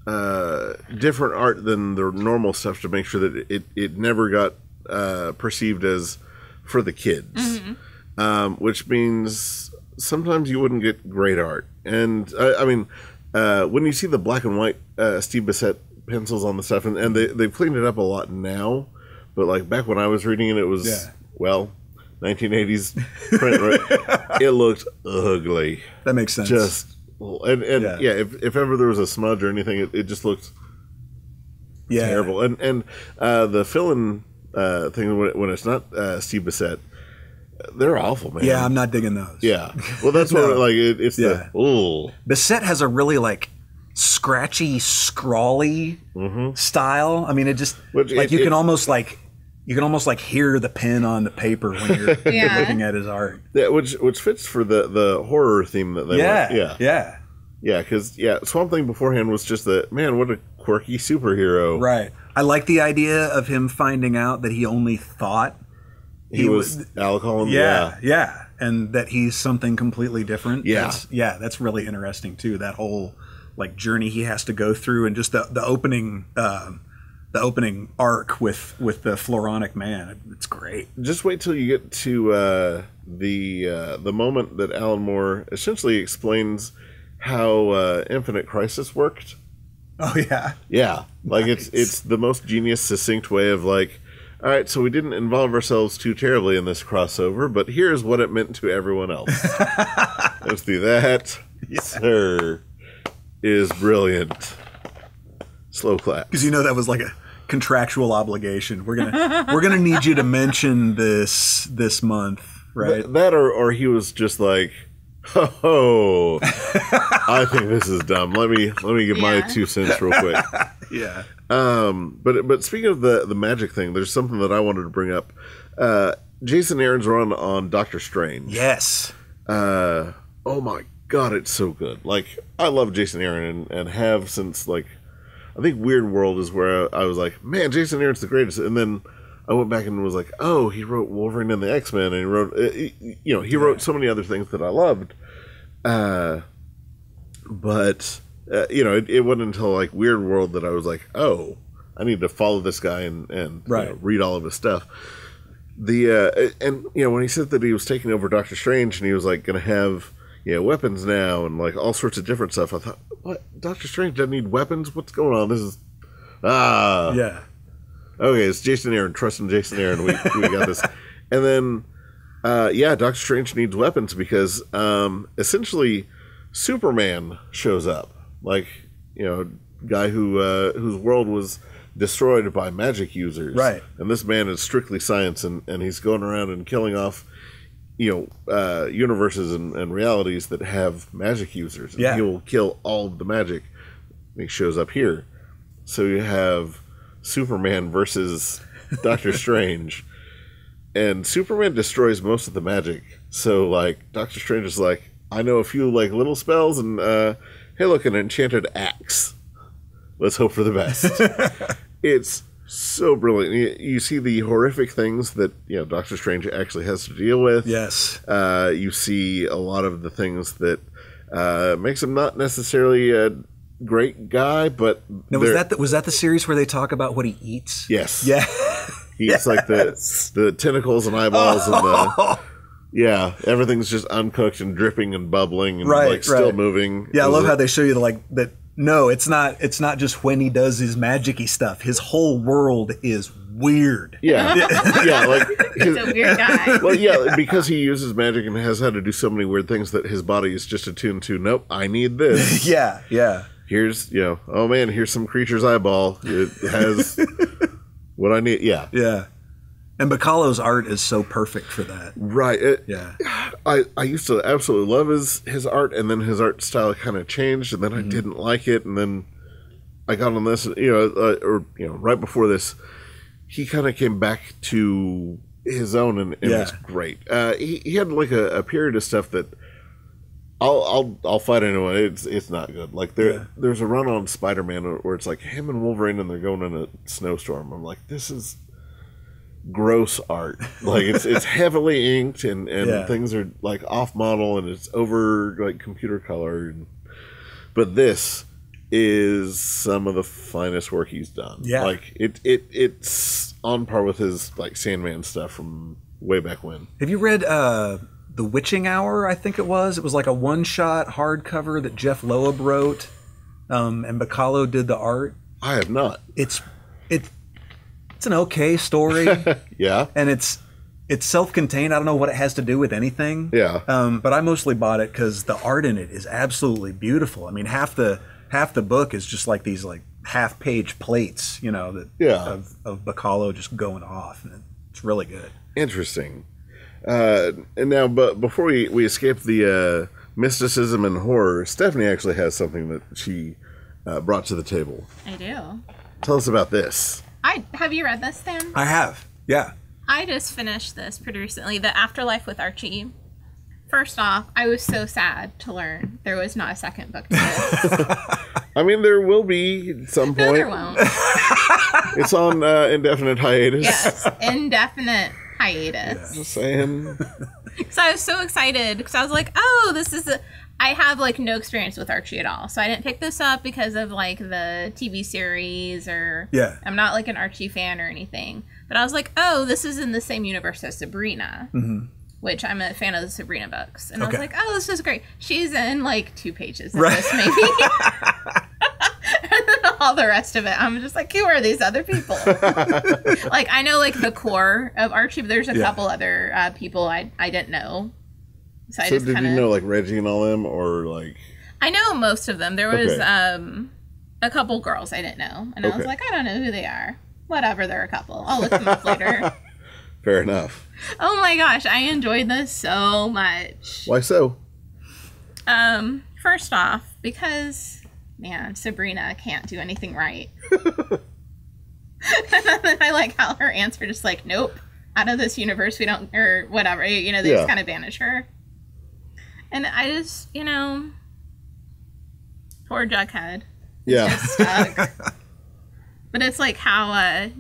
different art than the normal stuff to make sure that it never got perceived as for the kids, which means sometimes you wouldn't get great art. And when you see the black and white Steve Bissett pencils on the stuff, and they've cleaned it up a lot now, but like back when I was reading it, it was 1980s print. Right? It looked ugly. That makes sense. If ever there was a smudge or anything, it just looked terrible. And the fill-in thing when it's not Steve Bissett, they're awful, man. Yeah, I'm not digging those. Yeah, well, that's what it's the Bissett has a really scratchy, scrawly style. I mean, it just you can almost hear the pen on the paper when you're looking at his art. Yeah, which fits for the horror theme that they went. Yeah, because Swamp Thing beforehand was just what a quirky superhero. Right. I like the idea of him finding out that he only thought he was Al Collins. Yeah, and that he's something completely different. Yeah, that's really interesting too. That whole journey he has to go through, and just the opening arc with the Floronic Man. It's great. Just wait till you get to the moment that Alan Moore essentially explains how Infinite Crisis worked. Oh yeah, yeah. Nice. It's the most genius, succinct way of all right, so we didn't involve ourselves too terribly in this crossover, but here's what it meant to everyone else. Let's do that, sir. Is brilliant. Slow clap. Because that was like a contractual obligation. We're gonna need you to mention this month, right? That or he was just like, oh, I think this is dumb. Let me give my 2 cents real quick. Yeah. But speaking of the magic thing, there's something that I wanted to bring up. Jason Aaron's run on Doctor Strange. Yes. Oh my God, it's so good. I love Jason Aaron and have since I think Weird World is where I was like, man, Jason Aaron's the greatest. And then I went back and was like, oh, he wrote Wolverine and the X-Men, and he wrote he wrote so many other things that I loved. But it wasn't until like Weird World that I was like, oh, I need to follow this guy and read all of his stuff. And when he said that he was taking over Doctor Strange and he was like going to have weapons now and like all sorts of different stuff, I thought, what? Doctor Strange doesn't need weapons? What's going on? This is yeah. Okay, it's Jason Aaron. Trust in Jason Aaron. We got this. And then Doctor Strange needs weapons because essentially Superman shows up, like guy whose world was destroyed by magic users, right? And this man is strictly science, and he's going around and killing off universes and realities that have magic users, and he will kill all of the magic. And he shows up here, so you have Superman versus Doctor Strange, and Superman destroys most of the magic. So like Doctor Strange is like, I know a few like little spells, and hey, look, an enchanted axe. Let's hope for the best. It's so brilliant. You see the horrific things that Doctor Strange actually has to deal with. Yes. You see a lot of the things that makes him not necessarily a great guy, but now, was that the series where they talk about what he eats? Yes. Yeah. He eats like the tentacles and eyeballs and the everything's just uncooked and dripping and bubbling and still moving. Yeah, I love how they show you that. No, it's not just when he does his magic-y stuff. His whole world is weird. Yeah. Yeah, like he's a weird guy. Well, yeah, because he uses magic and has had to do so many weird things that his body is just attuned to, nope, I need this. Yeah. Here's, oh man, here's some creature's eyeball. It has what I need. Yeah. Yeah. And Bacalo's art is so perfect for that. Right. Yeah. I used to absolutely love his art, and then his art style kind of changed, and then I didn't like it, and then I got on this, right before this, he kind of came back to his own, and it was great. He had like a period of stuff that I'll fight anyone. It's not good. Like there's a run on SpiderMan where it's like him and Wolverine, and they're going in a snowstorm. I'm like, this is gross art. Like it's heavily inked and things are like off model and it's over like computer color. But this is some of the finest work he's done. Yeah. Like it's on par with his like Sandman stuff from way back when. Have you read The Witching Hour, I think it was? It was like a one-shot hardcover that Jeff Loeb wrote, and Bacalo did the art. I have not. It's an okay story. Yeah. And it's self-contained. I don't know what it has to do with anything. Yeah. But I mostly bought it because the art in it is absolutely beautiful. I mean, half the book is just like these like half-page plates, of Bacalo just going off. And it's really good. Interesting. And now, but before we escape the mysticism and horror, Stephanie actually has something that she brought to the table. I do. Tell us about this. Have you read this, Stan? I have. Yeah. I just finished this pretty recently, The Afterlife with Archie. First off, I was so sad to learn there was not a second book to this. I mean, there will be at some point. No, there won't. It's on indefinite hiatus. Yes, indefinite hiatus. Yeah. Just saying. So I was so excited because I was like, oh, this is I have like no experience with Archie at all. So I didn't pick this up because of like the TV series or I'm not like an Archie fan or anything. But I was like, oh, this is in the same universe as Sabrina, which I'm a fan of the Sabrina books. And I was like, oh, this is great. She's in like 2 pages of this maybe. And then all the rest of it, I'm just like, who are these other people? Like, I know like the core of Archie, but there's a couple other people I didn't know. So did you know like Reggie and all them, or like? I know most of them. There was a couple girls I didn't know, and I was like, I don't know who they are. Whatever, they're a couple. I'll look them up later. Fair enough. Oh my gosh, I enjoyed this so much. Why so? First off, because man, Sabrina can't do anything right. And then I like how her answer just like, nope, out of this universe we don't, or whatever. They just kind of banish her. And I just, poor Jughead. Yeah. Just stuck. But it's like how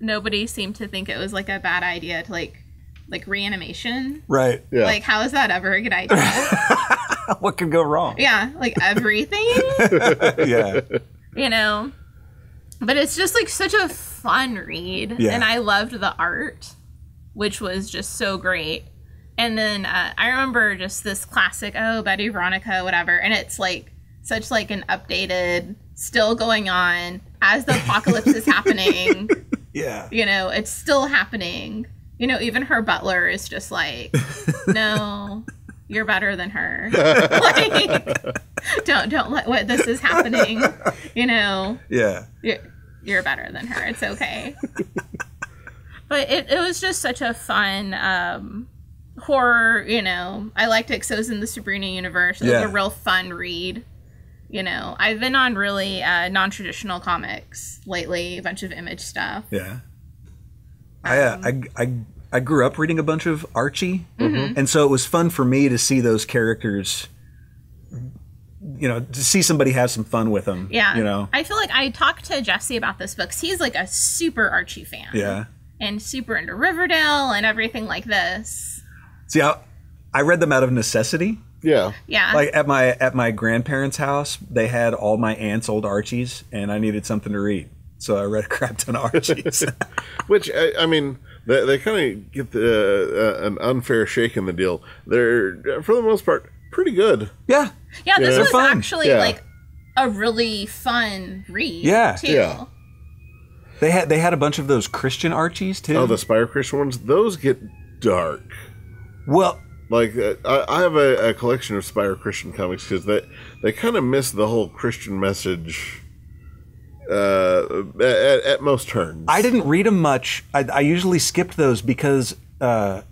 nobody seemed to think it was like a bad idea to like reanimation. Right. Yeah. Like, how is that ever a good idea? What could go wrong? Yeah, like everything. Yeah. You know? But it's just like such a fun read. Yeah. And I loved the art, which was just so great. And then I remember just this classic, Betty Veronica, whatever. And it's like such like an updated, still going on as the apocalypse is happening. Yeah. You know, it's still happening. You know, even her butler is just like, no, you're better than her. Like, don't let what this is happening. You know. Yeah. You're better than her. It's okay. But it was just such a fun horror, you know. I liked it because it was in the Sabrina universe. It was a real fun read. You know, I've been on really non-traditional comics lately, a bunch of Image stuff. Yeah. I grew up reading a bunch of Archie, and so it was fun for me to see those characters, you know, to see somebody have some fun with them. Yeah. You know, I feel like I talked to Jesse about this book 'cause he's like a super Archie fan. Yeah. And super into Riverdale and everything like this. See, I read them out of necessity. Yeah. Yeah. Like at my grandparents' house, they had all my aunt's old Archies, and I needed something to read, so I read a crap ton of Archies. Which I mean, they kind of get an unfair shake in the deal. They're for the most part pretty good. Yeah. Yeah. This was fun. actually like a really fun read. Yeah. Too. Yeah. They had a bunch of those Christian Archies too. Oh, the Spire Christian ones. Those get dark. Well. Like, I have a collection of Spire Christian comics because they kind of miss the whole Christian message at most turns. I didn't read them much. I usually skipped those because my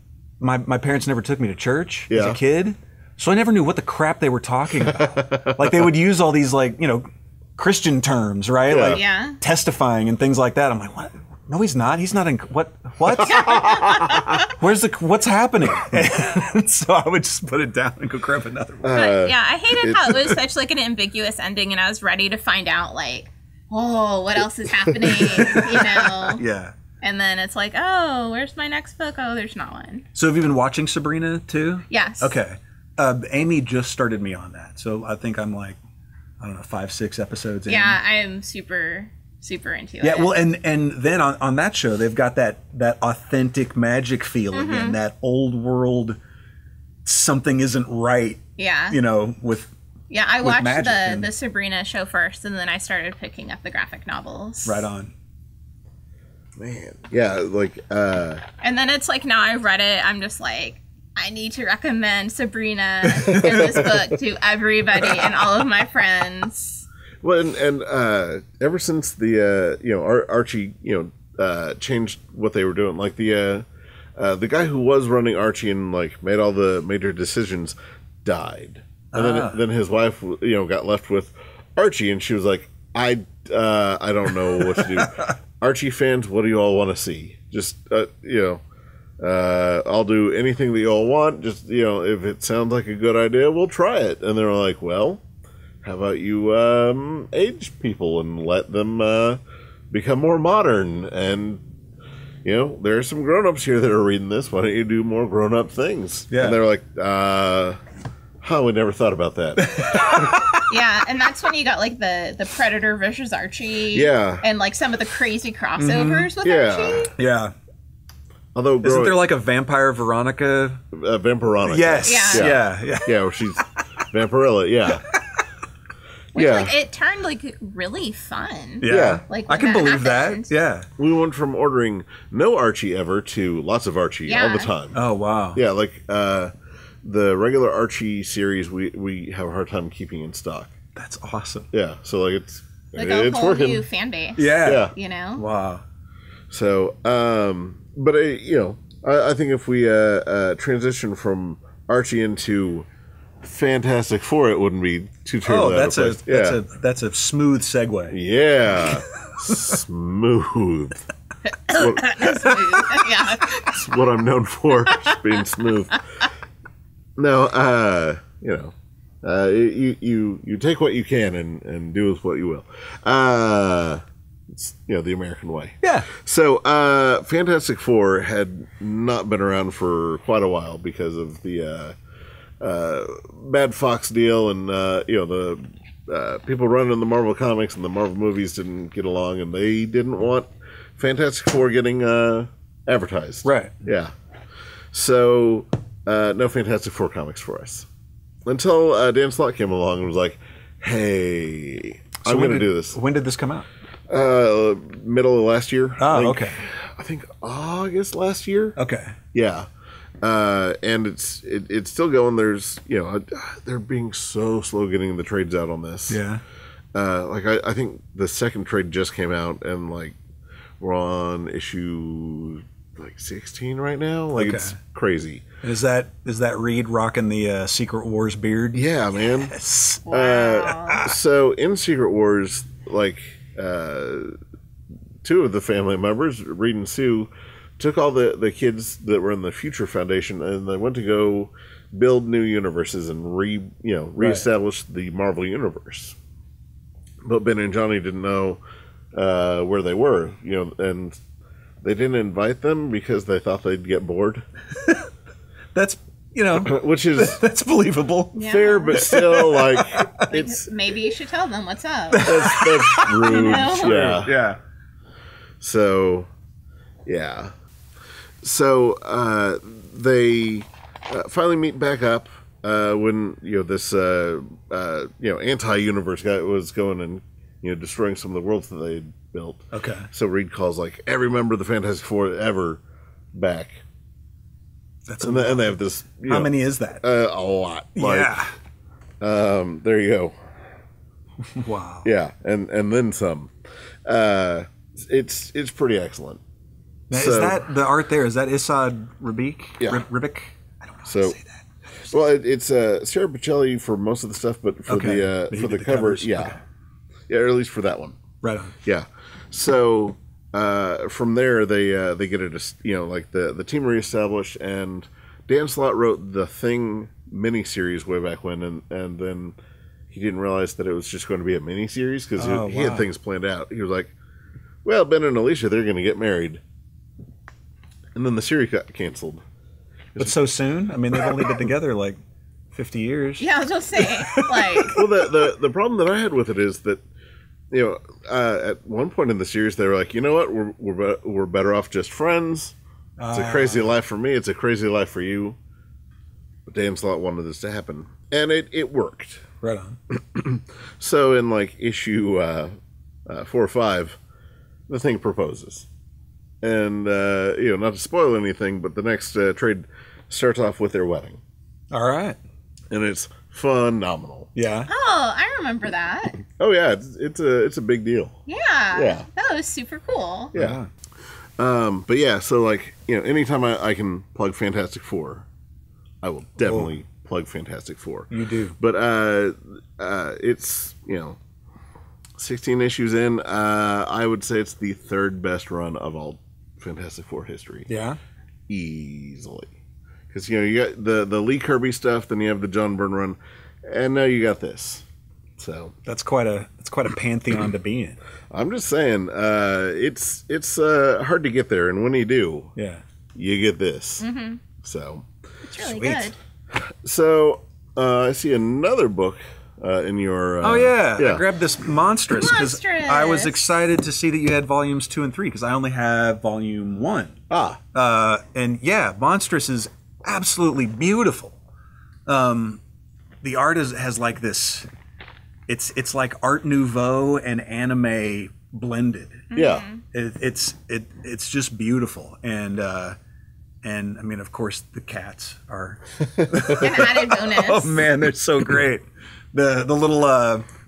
parents never took me to church as a kid. So I never knew what the crap they were talking about. Like, they would use all these, like, you know, Christian terms, right? Yeah. Like testifying and things like that. I'm like, what? No, he's not. He's not in what? What's happening? And so I would just put it down and go grab another one. But yeah, I hated how it was such like an ambiguous ending, and I was ready to find out like, oh, what else is happening? You know? Yeah. And then it's like, oh, where's my next book? Oh, there's not one. So have you been watching Sabrina too? Yes. Okay. Amy just started me on that, so I think I'm like, I don't know, 5-6 episodes in. Yeah, I am super into it. Yeah, well, and then on that show, they've got that authentic magic feel again, that old world, something isn't right. Yeah. You know, with yeah, I watched magic the Sabrina show first, and then I started picking up the graphic novels. Right on. Man, yeah, like. And then it's like now I've read it, I'm just like, I need to recommend Sabrina in this book to everybody and all of my friends. Well, and ever since the Archie changed what they were doing, like the guy who was running Archie and like made all the major decisions died, and then his wife got left with Archie, and she was like, I don't know what to do. Archie fans, what do you all want to see? Just I'll do anything that you all want. Just if it sounds like a good idea, we'll try it. And they were like, well, how about you age people and let them become more modern? And, there are some grown-ups here that are reading this. Why don't you do more grown-up things? Yeah. And they were like, we never thought about that. Yeah, and that's when you got, like, the Predator versus Archie. Yeah. And, like, some of the crazy crossovers with Archie. Yeah. Although isn't there, like, a Vampire Veronica? Vampironica. Yes. Yeah. Yeah, where she's Vampirilla, yeah. Which, like, it turned, like, really fun. Yeah. Like, I can believe happened. that. Yeah. We went from ordering no Archie ever to lots of Archie all the time. Oh, wow. Yeah, like the regular Archie series we have a hard time keeping in stock. That's awesome. Yeah, so like it's whole working. new fan base. Yeah. You know? Wow. So, but I think if we transition from Archie into Fantastic Four, it wouldn't be too terribly out of place. That's a smooth segue. Yeah, smooth. Yeah. That's what I'm known for, just being smooth. No, you take what you can and do with what you will. It's the American way. Yeah. So Fantastic Four had not been around for quite a while because of the Bad Fox deal, and the people running the Marvel comics and the Marvel movies didn't get along, and they didn't want Fantastic Four getting advertised. Right. Yeah. So no Fantastic Four comics for us until Dan Slott came along and was like, "Hey, I'm going to do this." When did this come out? Middle of last year. Oh, okay. I think August last year. Okay. Yeah. And it's still going. There's they're being so slow getting the trades out on this. Yeah. I think the second trade just came out, and like we're on issue like 16 right now. Like it's crazy. And is that Reed rocking the Secret Wars beard? Yeah, man. Yes. Wow. So in Secret Wars, like two of the family members, Reed and Sue, took all the kids that were in the Future Foundation, and they went to go build new universes and reestablish the Marvel universe. But Ben and Johnny didn't know where they were, and they didn't invite them because they thought they'd get bored. That's which is that's believable. Fair, but still, like it's maybe you should tell them what's up. That's rude. Yeah. So, yeah. So they finally meet back up when this anti-universe guy was going and destroying some of the worlds that they built. Okay. So Reed calls like every member of the Fantastic Four ever back. And they have this. How many is that? A lot. Yeah. There you go. Wow. Yeah, and then some. It's pretty excellent. Now, is that the art there? Is that Issad Ribic? Yeah. Ribic? I don't know how to say that. Well, it's Sarah Bocelli for most of the stuff, but for the cover, yeah. Okay. Yeah, or at least for that one. Right on. Yeah. So from there, they get it, like the team reestablished, and Dan Slott wrote the Thing miniseries way back when, and then he didn't realize that it was just going to be a miniseries because he had things planned out. He was like, well, Ben and Alicia, they're going to get married. And then the series got canceled. But so soon? I mean, they've only been together like 50 years. Yeah, I was just saying. Like, well, the problem that I had with it is that, at one point in the series, they were like, you know what, we're better off just friends. It's a crazy life for me. It's a crazy life for you. But Dan Slott wanted this to happen, and it worked. Right on. So in like issue 4 or 5, the Thing proposes. And, not to spoil anything, but the next trade starts off with their wedding. All right. And it's phenomenal. Yeah. oh, I remember that. Oh, yeah. It's a big deal. Yeah. Yeah. That was super cool. Yeah. But yeah, so like, anytime I can plug Fantastic Four, I will definitely plug Fantastic Four. You do. But it's, 16 issues in, I would say it's the third best run of all Fantastic Four history. Yeah. Easily. Because, you got the Lee Kirby stuff, then you have the John Byrne run, and now you got this. So that's quite a pantheon to be in. I'm just saying, it's hard to get there, and when you do, you get this. Mm-hmm. So it's really good. So I see another book in your. I grabbed this Monstrous because I was excited to see that you had volumes 2 and 3 because I only have volume 1. And yeah, Monstrous is absolutely beautiful. The art has like this. It's like Art Nouveau and anime blended. Yeah, it's just beautiful, and I mean, of course, the cats are an added bonus. Oh man, they're so great. The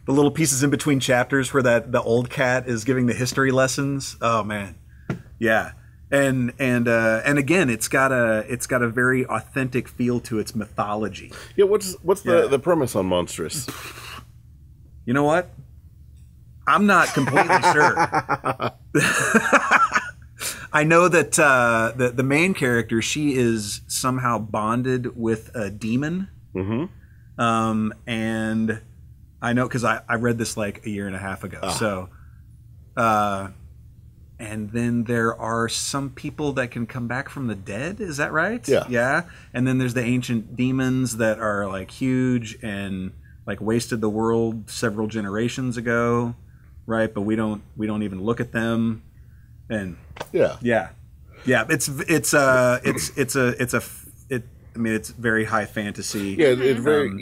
little pieces in between chapters where the old cat is giving the history lessons. Oh man, yeah. And again, it's got a very authentic feel to its mythology. Yeah, what's the premise on Monstrous? You know what? I'm not completely sure. I know that the main character, she is somehow bonded with a demon. Mm-hmm. And I know because I read this like a year and a half ago. So, And then there are some people that can come back from the dead. Is that right? Yeah. Yeah. And then there's the ancient demons that are like huge and like wasted the world several generations ago, right? But we don't even look at them. And yeah. It's very high fantasy. Yeah, it's very and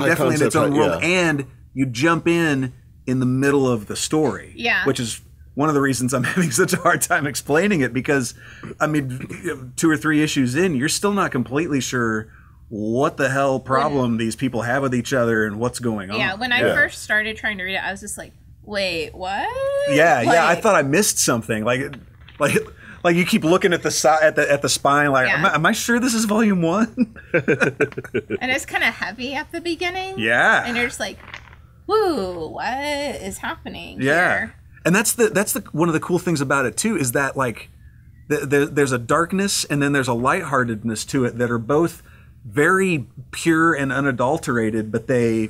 definitely in its own world. And you jump in the middle of the story. Yeah. Which is one of the reasons I'm having such a hard time explaining it, because, I mean, 2 or 3 issues in, you're still not completely sure what the hell problem these people have with each other and what's going on. Yeah, when I first started trying to read it, I was just like, wait, what? Yeah, I thought I missed something. Like you keep looking at the side at the spine. Like, am I sure this is volume 1? And it's kind of heavy at the beginning. Yeah, and you're just like, whoa, what is happening? Yeah. Here? And that's the one of the cool things about it too, is that like there's a darkness and then there's a lightheartedness to it that are both very pure and unadulterated, but they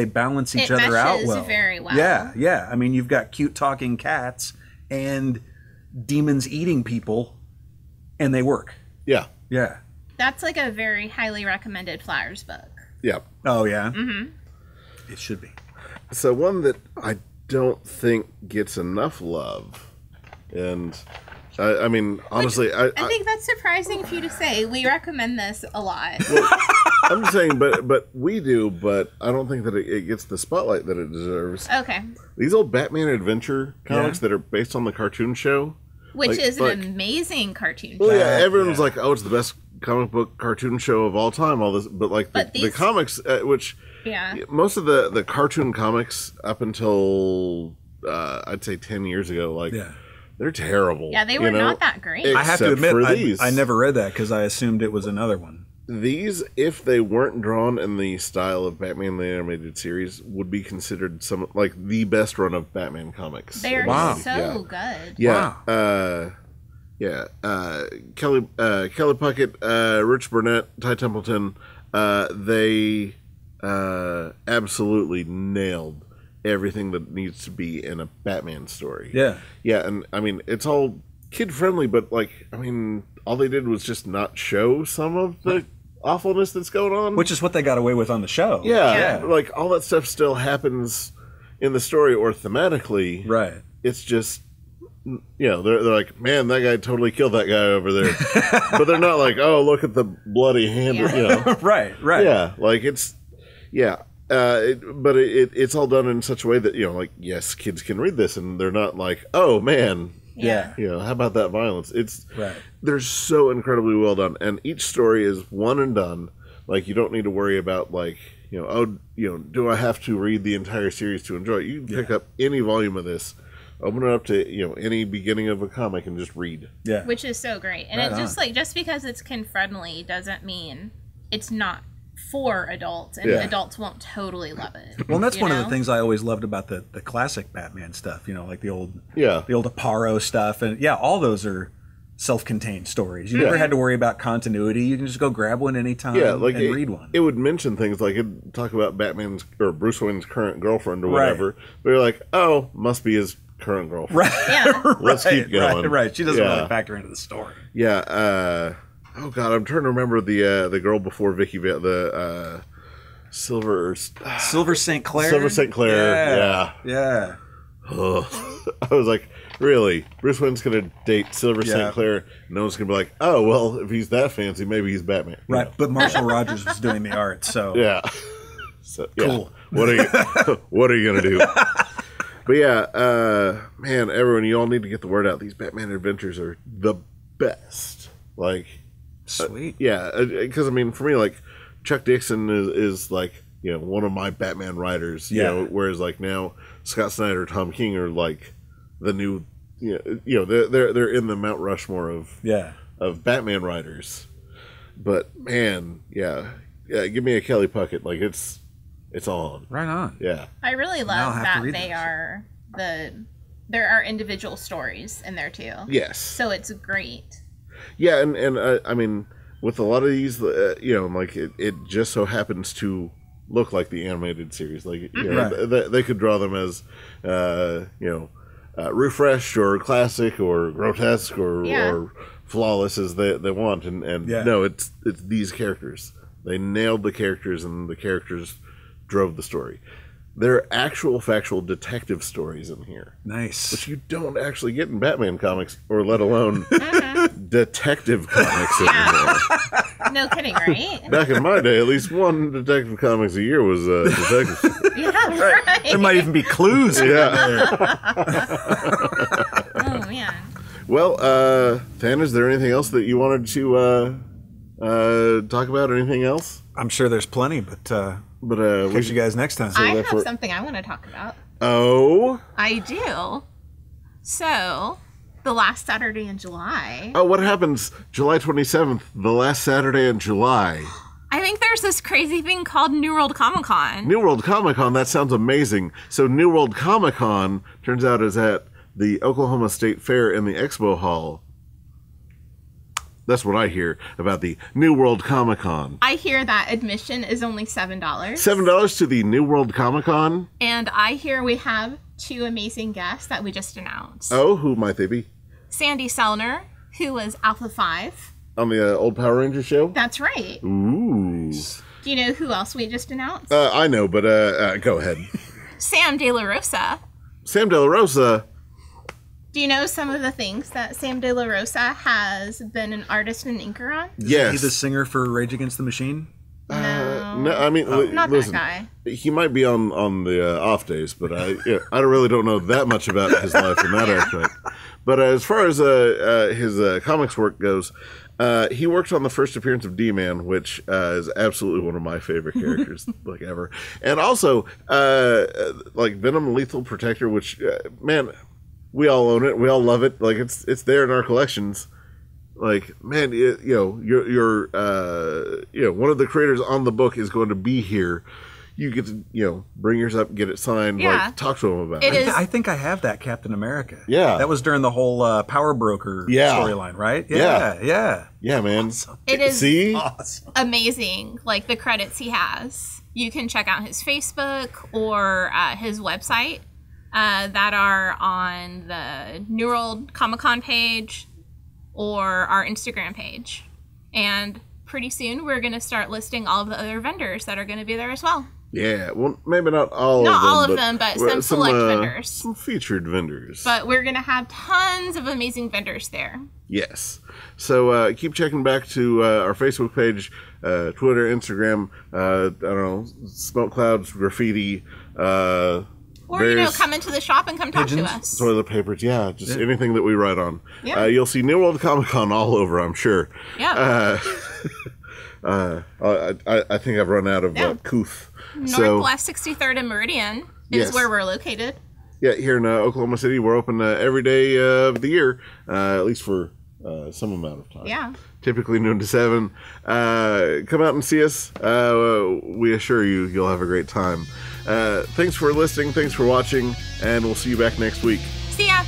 balance each other out well. Very well. Yeah. I mean, you've got cute talking cats and demons eating people, and they work. Yeah. That's like a very highly recommended Flowers book. Yeah. Oh yeah. It should be. So one that I don't think gets enough love, and I mean, honestly, I think that's surprising for you to say. We recommend this a lot. Well, I'm just saying, but we do, but I don't think that it gets the spotlight that it deserves. Okay. These old Batman Adventure comics that are based on the cartoon show, which is an amazing cartoon show. Well, yeah, everyone's like, "Oh, it's the best comic book cartoon show of all time." All this, but like the comics, which. Yeah. Most of the cartoon comics up until I'd say 10 years ago, they're terrible. Yeah, they were not that great. I have to admit, I never read that because I assumed it was another one. These, if they weren't drawn in the style of Batman the Animated Series, would be considered the best run of Batman comics. They are so good. Yeah. Wow. Kelly Puckett, Rich Burnett, Ty Templeton, they absolutely nailed everything that needs to be in a Batman story. Yeah, and I mean, it's all kid friendly, but like, I mean, all they did was just not show some of the awfulness that's going on, which is what they got away with on the show. Yeah, like all that stuff still happens in the story or thematically. Right. It's just, they're like, man, that guy totally killed that guy over there, but they're not like, oh, look at the bloody hand. Right. Yeah, like it's. Yeah, but it's all done in such a way that, yes, kids can read this, and they're not like, oh, man, how about that violence? They're so incredibly well done, and each story is one and done. Like, you don't need to worry about, like, do I have to read the entire series to enjoy it? You can pick up any volume of this, open it up to, any beginning of a comic and just read. Yeah. Which is so great. And just because it's kid-friendly doesn't mean it's not for adults, and adults won't totally love it. Well, that's one of the things I always loved about the classic Batman stuff, like the old Aparo stuff, and all those are self-contained stories. You never had to worry about continuity. You can just go grab one anytime and read one. It would mention things like, it'd talk about Batman's or Bruce Wayne's current girlfriend or whatever, but you're like, oh, must be his current girlfriend. Right. Yeah. Let's keep going. Right. She doesn't really factor into the story. Yeah. Oh God, I'm trying to remember the girl before Vicky, the Silver St. Clair. Silver St. Clair. Yeah. I was like, really? Bruce Wayne's gonna date Silver St. Clair? No one's gonna be like, oh well, if he's that fancy, maybe he's Batman. Right. But Marshall Rogers was doing the art, so So cool. What are you gonna do? But man, everyone, you all need to get the word out. These Batman adventures are the best. Like. Sweet. Because I mean, for me, like Chuck Dixon is like one of my Batman writers. Whereas like now Scott Snyder, Tom King are like the new. They're in the Mount Rushmore of Batman writers. But man, give me a Kelly Puckett. Like it's on. Right on. Yeah. I really love that there are individual stories in there too. Yes. So it's great. Yeah, and I mean, with a lot of these, like it just so happens to look like the animated series. Like, they could draw them as, refreshed or classic or grotesque or flawless as they want. And no, it's these characters. They nailed the characters, and the characters drove the story. There are actual factual detective stories in here. Nice. Which you don't actually get in Batman comics, or let alone detective comics anymore. No kidding, right? Back in my day, at least one detective comics a year was detective. Yeah, right. There might even be clues. Yeah. Oh, man. Well, Fan, is there anything else that you wanted to talk about, or anything else? I'm sure there's plenty, but catch you guys next time. I have something I want to talk about. Oh? I do. So, the last Saturday in July. Oh, what happens July 27th, the last Saturday in July? I think there's this crazy thing called New World Comic Con. New World Comic Con, that sounds amazing. So New World Comic Con, turns out, is at the Oklahoma State Fair in the Expo Hall. That's what I hear about the New World Comic Con. I hear that admission is only $7. $7 to the New World Comic Con? And I hear we have 2 amazing guests that we just announced. Oh, who might they be? Sandy Selner, who was Alpha 5. On the old Power Rangers show? That's right. Ooh. Do you know who else we just announced? I know, but go ahead. Sam De La Rosa. Sam De La Rosa? Do you know some of the things that Sam De La Rosa has been an artist and inker on? Yes. Is he the singer for Rage Against the Machine? No. I mean, not listen, that guy. He might be on the off days, but I really don't know that much about his life in that aspect. But as far as his comics work goes, he worked on the first appearance of D-Man, which is absolutely one of my favorite characters like ever. And also, like Venom Lethal Protector, which, man, we all own it. We all love it. Like, it's there in our collections. Like, man, you're one of the creators on the book is going to be here. You get to, bring yours up, get it signed, like, talk to him about it. I think I have that Captain America. Yeah. That was during the whole Power Broker storyline, right? Yeah, man. Awesome. It is awesome. Amazing, like, the credits he has. You can check out his Facebook or his website that are on the New World Comic Con page or our Instagram page. And pretty soon we're going to start listing all of the other vendors that are going to be there as well. Yeah, well, maybe not all of them, but some select vendors. Some featured vendors. But we're going to have tons of amazing vendors there. Yes. So keep checking back to our Facebook page, Twitter, Instagram, I don't know, Smoke Clouds, Graffiti, or, come into the shop and come talk to us. Toilet papers, just anything that we write on. Yeah. You'll see New World Comic Con all over, I'm sure. Yeah. I think I've run out of couth. Northwest 63rd and Meridian is where we're located. Yeah, here in Oklahoma City, we're open every day of the year, at least for some amount of time. Yeah. Typically noon to 7. Come out and see us. We assure you'll have a great time. Thanks for listening. Thanks for watching. And we'll see you back next week. See ya.